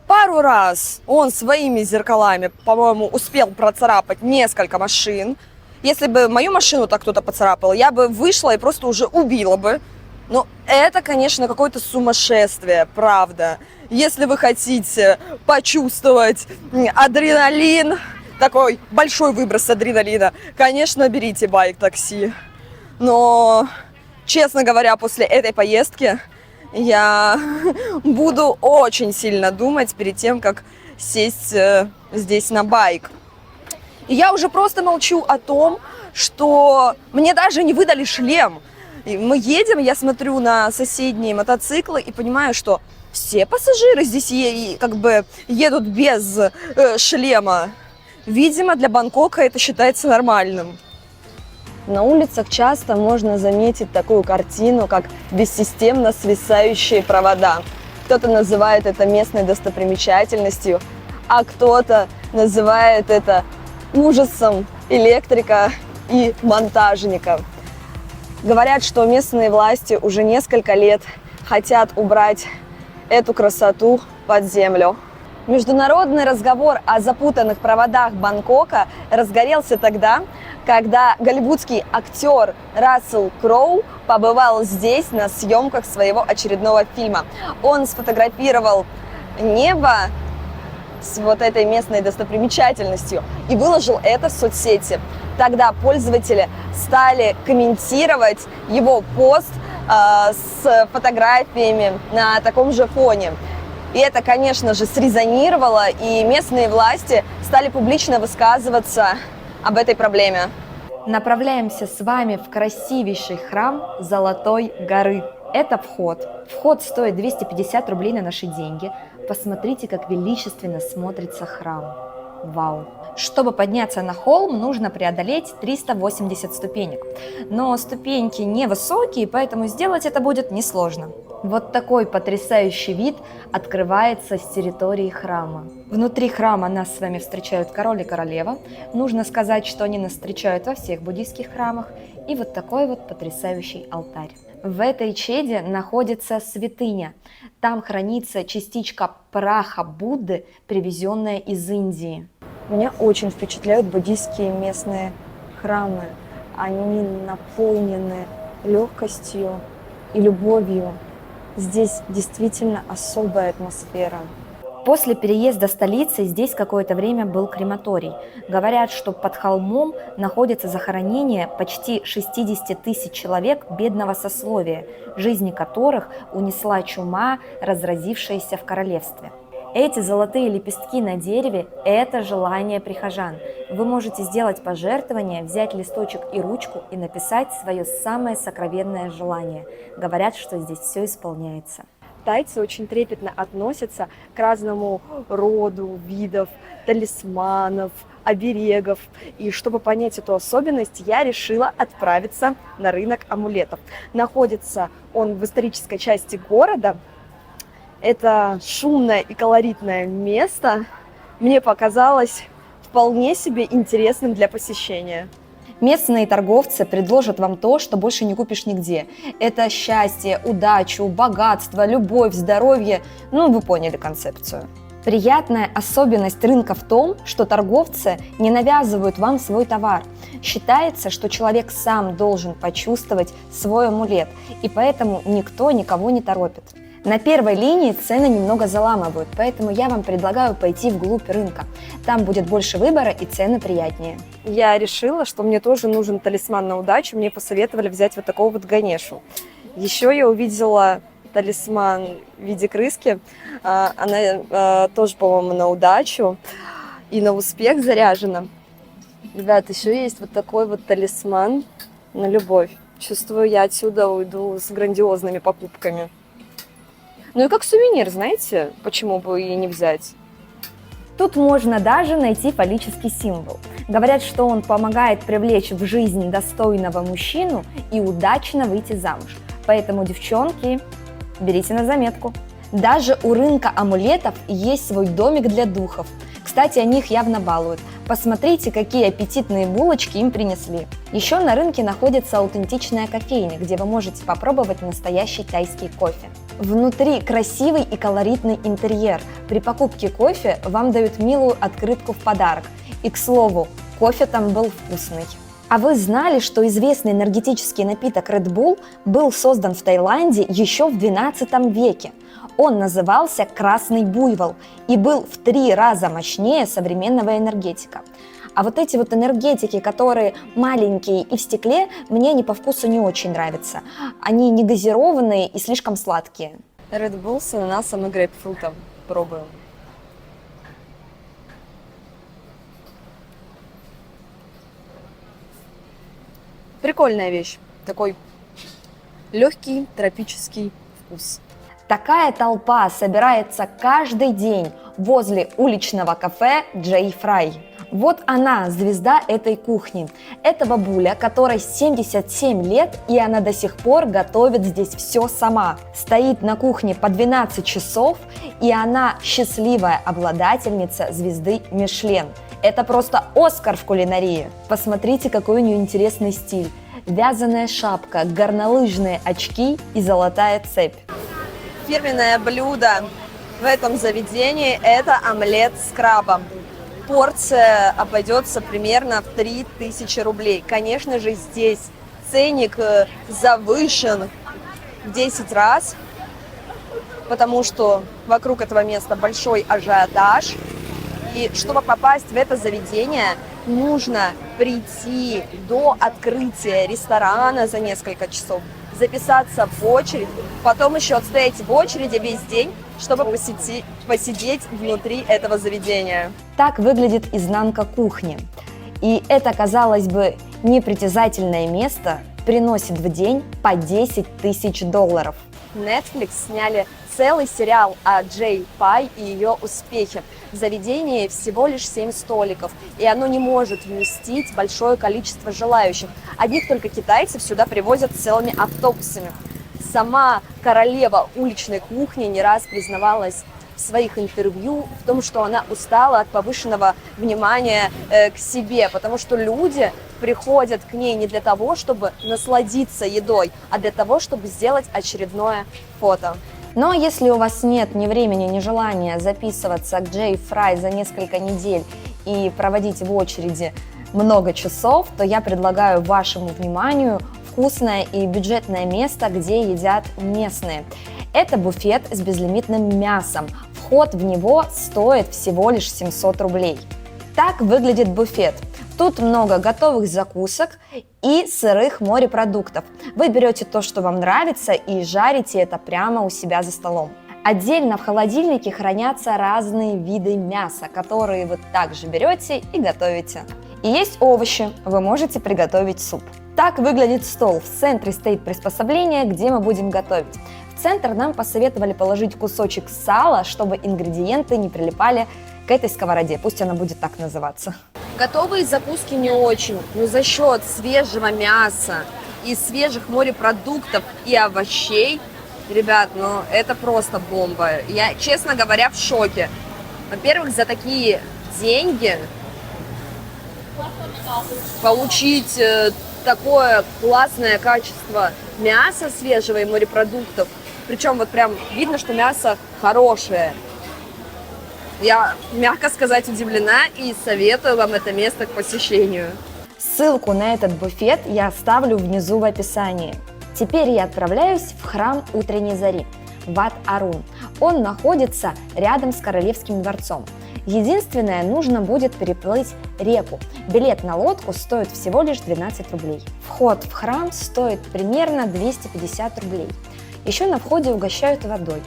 Пару раз он своими зеркалами, по-моему, успел процарапать несколько машин. Если бы мою машину так кто-то поцарапал, я бы вышла и просто уже убила бы. Но это, конечно, какое-то сумасшествие, правда. Если вы хотите почувствовать адреналин, такой большой выброс адреналина, конечно, берите байк-такси. Но, честно говоря, после этой поездки я буду очень сильно думать перед тем, как сесть здесь на байк. И я уже просто молчу о том, что мне даже не выдали шлем. И мы едем, я смотрю на соседние мотоциклы и понимаю, что все пассажиры здесь как бы едут без шлема. Видимо, для Бангкока это считается нормальным. На улицах часто можно заметить такую картину, как бессистемно свисающие провода. Кто-то называет это местной достопримечательностью, а кто-то называет это ужасом электрика и монтажника. Говорят, что местные власти уже несколько лет хотят убрать эту красоту под землю. Международный разговор о запутанных проводах Бангкока разгорелся тогда, когда голливудский актер Рассел Кроу побывал здесь на съемках своего очередного фильма. Он сфотографировал небо с вот этой местной достопримечательностью и выложил это в соцсети. Тогда пользователи стали комментировать его пост с фотографиями на таком же фоне. И это, конечно же, срезонировало, и местные власти стали публично высказываться об этой проблеме. Направляемся с вами в красивейший храм Золотой горы. Это вход. Вход стоит 250 рублей на наши деньги. Посмотрите, как величественно смотрится храм. Вау! Чтобы подняться на холм, нужно преодолеть 380 ступенек. Но ступеньки невысокие, поэтому сделать это будет несложно. Вот такой потрясающий вид открывается с территории храма. Внутри храма нас с вами встречают король и королева. Нужно сказать, что они нас встречают во всех буддийских храмах. И вот такой вот потрясающий алтарь. В этой чеде находится святыня. Там хранится частичка праха Будды, привезенная из Индии. Меня очень впечатляют буддийские местные храмы. Они наполнены легкостью и любовью. Здесь действительно особая атмосфера. После переезда столицы здесь какое-то время был крематорий. Говорят, что под холмом находится захоронение почти 60 тысяч человек бедного сословия, жизни которых унесла чума, разразившаяся в королевстве. Эти золотые лепестки на дереве – это желание прихожан. Вы можете сделать пожертвование, взять листочек и ручку и написать свое самое сокровенное желание. Говорят, что здесь все исполняется. Тайцы очень трепетно относятся к разному роду видов талисманов, оберегов. И чтобы понять эту особенность, я решила отправиться на рынок амулетов. Находится он в исторической части города. Это шумное и колоритное место мне показалось вполне себе интересным для посещения. Местные торговцы предложат вам то, что больше не купишь нигде. Это счастье, удачу, богатство, любовь, здоровье. Ну, вы поняли концепцию. Приятная особенность рынка в том, что торговцы не навязывают вам свой товар. Считается, что человек сам должен почувствовать свой амулет, и поэтому никто никого не торопит. На первой линии цены немного заламывают, поэтому я вам предлагаю пойти вглубь рынка. Там будет больше выбора и цены приятнее. Я решила, что мне тоже нужен талисман на удачу. Мне посоветовали взять вот такого вот Ганешу. Еще я увидела талисман в виде крыски. Она тоже, по-моему, на удачу и на успех заряжена. Ребят, еще есть вот такой вот талисман на любовь. Чувствую, я отсюда уйду с грандиозными покупками. Ну и как сувенир, знаете, почему бы и не взять? Тут можно даже найти фаллический символ. Говорят, что он помогает привлечь в жизнь достойного мужчину и удачно выйти замуж. Поэтому, девчонки, берите на заметку. Даже у рынка амулетов есть свой домик для духов. Кстати, о них явно балуют. Посмотрите, какие аппетитные булочки им принесли. Еще на рынке находится аутентичная кофейня, где вы можете попробовать настоящий тайский кофе. Внутри красивый и колоритный интерьер. При покупке кофе вам дают милую открытку в подарок. И, к слову, кофе там был вкусный. А вы знали, что известный энергетический напиток Red Bull был создан в Таиланде еще в XII веке? Он назывался «Красный буйвол» и был в 3 раза мощнее современного энергетика. А вот эти вот энергетики, которые маленькие и в стекле, мне они по вкусу не очень нравятся. Они не газированные и слишком сладкие. Red Bull с ананасом и грейпфрутом. Пробуем. Прикольная вещь. Такой легкий тропический вкус. Такая толпа собирается каждый день возле уличного кафе Джей Фрай. Вот она, звезда этой кухни. Это бабуля, которой 77 лет, и она до сих пор готовит здесь все сама. Стоит на кухне по 12 часов, и она счастливая обладательница звезды Мишлен. Это просто Оскар в кулинарии. Посмотрите, какой у нее интересный стиль. вязаная шапка, горнолыжные очки и золотая цепь. Фирменное блюдо в этом заведении – это омлет с крабом. Порция обойдется примерно в 3000 рублей. Конечно же, здесь ценник завышен в 10 раз, потому что вокруг этого места большой ажиотаж. И чтобы попасть в это заведение, нужно прийти до открытия ресторана за несколько часов, записаться в очередь, потом еще отстоять в очереди весь день, чтобы посидеть внутри этого заведения. Так выглядит изнанка кухни. И это, казалось бы, непритязательное место приносит в день по 10 тысяч долларов. Netflix сняли целый сериал о Джей Пай и ее успехе. В заведении всего лишь 7 столиков, и оно не может вместить большое количество желающих. Одних только китайцев сюда привозят целыми автобусами. Сама королева уличной кухни не раз признавалась в своих интервью в том, что она устала от повышенного внимания к себе, потому что люди приходят к ней не для того, чтобы насладиться едой, а для того, чтобы сделать очередное фото. Но если у вас нет ни времени, ни желания записываться к Джей Фрай за несколько недель и проводить в очереди много часов, то я предлагаю вашему вниманию вкусное и бюджетное место, где едят местные. Это буфет с безлимитным мясом. Вход в него стоит всего лишь 700 рублей. Так выглядит буфет. Тут много готовых закусок и сырых морепродуктов. Вы берете то, что вам нравится, и жарите это прямо у себя за столом. Отдельно в холодильнике хранятся разные виды мяса, которые вы также берете и готовите. И есть овощи, вы можете приготовить суп. Так выглядит стол. В центре стоит приспособление, где мы будем готовить. В центр нам посоветовали положить кусочек сала, чтобы ингредиенты не прилипали к этой сковороде, пусть она будет так называться. Готовые закуски не очень, но за счет свежего мяса и свежих морепродуктов и овощей, ребят, ну это просто бомба. Я, честно говоря, в шоке. Во-первых, за такие деньги получить такое классное качество мяса свежего и морепродуктов, причем вот прям видно, что мясо хорошее. Я, мягко сказать, удивлена и советую вам это место к посещению. Ссылку на этот буфет я оставлю внизу в описании. Теперь я отправляюсь в храм утренней зари, Ват Арун. Он находится рядом с Королевским дворцом. Единственное, нужно будет переплыть реку. Билет на лодку стоит всего лишь 12 рублей. Вход в храм стоит примерно 250 рублей. Еще на входе угощают водой.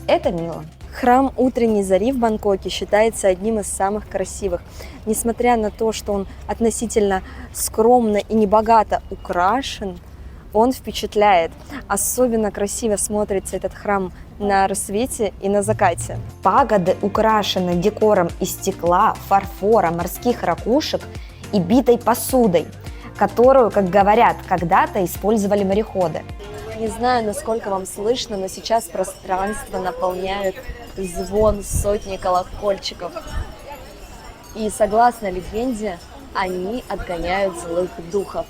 Это мило. Храм утренней зари в Бангкоке считается одним из самых красивых. Несмотря на то, что он относительно скромно и небогато украшен, он впечатляет. Особенно красиво смотрится этот храм на рассвете и на закате. Пагоды украшены декором из стекла, фарфора, морских ракушек и битой посудой, которую, как говорят, когда-то использовали мореходы. Не знаю, насколько вам слышно, но сейчас пространство наполняют звон сотни колокольчиков. И согласно легенде, они отгоняют злых духов.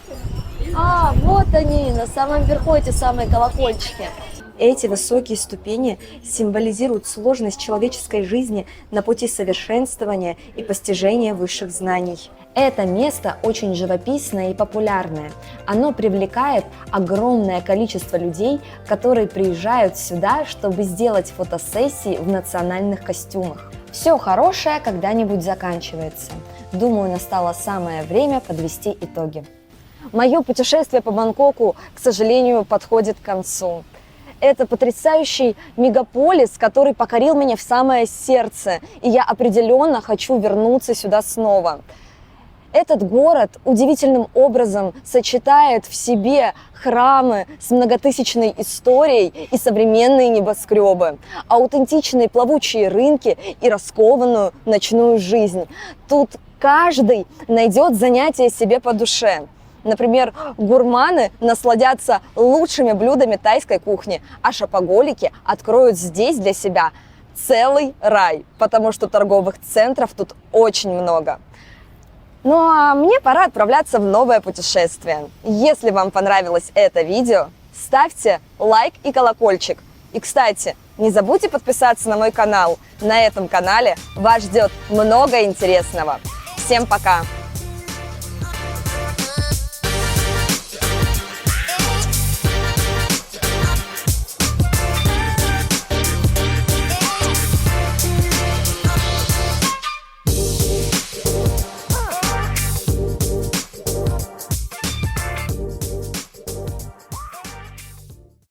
А, вот они, на самом верху эти самые колокольчики. Эти высокие ступени символизируют сложность человеческой жизни на пути совершенствования и постижения высших знаний. Это место очень живописное и популярное. Оно привлекает огромное количество людей, которые приезжают сюда, чтобы сделать фотосессии в национальных костюмах. Все хорошее когда-нибудь заканчивается. Думаю, настало самое время подвести итоги. Мое путешествие по Бангкоку, к сожалению, подходит к концу. Это потрясающий мегаполис, который покорил меня в самое сердце, и я определенно хочу вернуться сюда снова. Этот город удивительным образом сочетает в себе храмы с многотысячной историей и современные небоскребы, аутентичные плавучие рынки и раскованную ночную жизнь. Тут каждый найдет занятие себе по душе. Например, гурманы насладятся лучшими блюдами тайской кухни, а шопоголики откроют здесь для себя целый рай, потому что торговых центров тут очень много. Ну а мне пора отправляться в новое путешествие. Если вам понравилось это видео, ставьте лайк и колокольчик. И, кстати, не забудьте подписаться на мой канал. На этом канале вас ждет много интересного. Всем пока!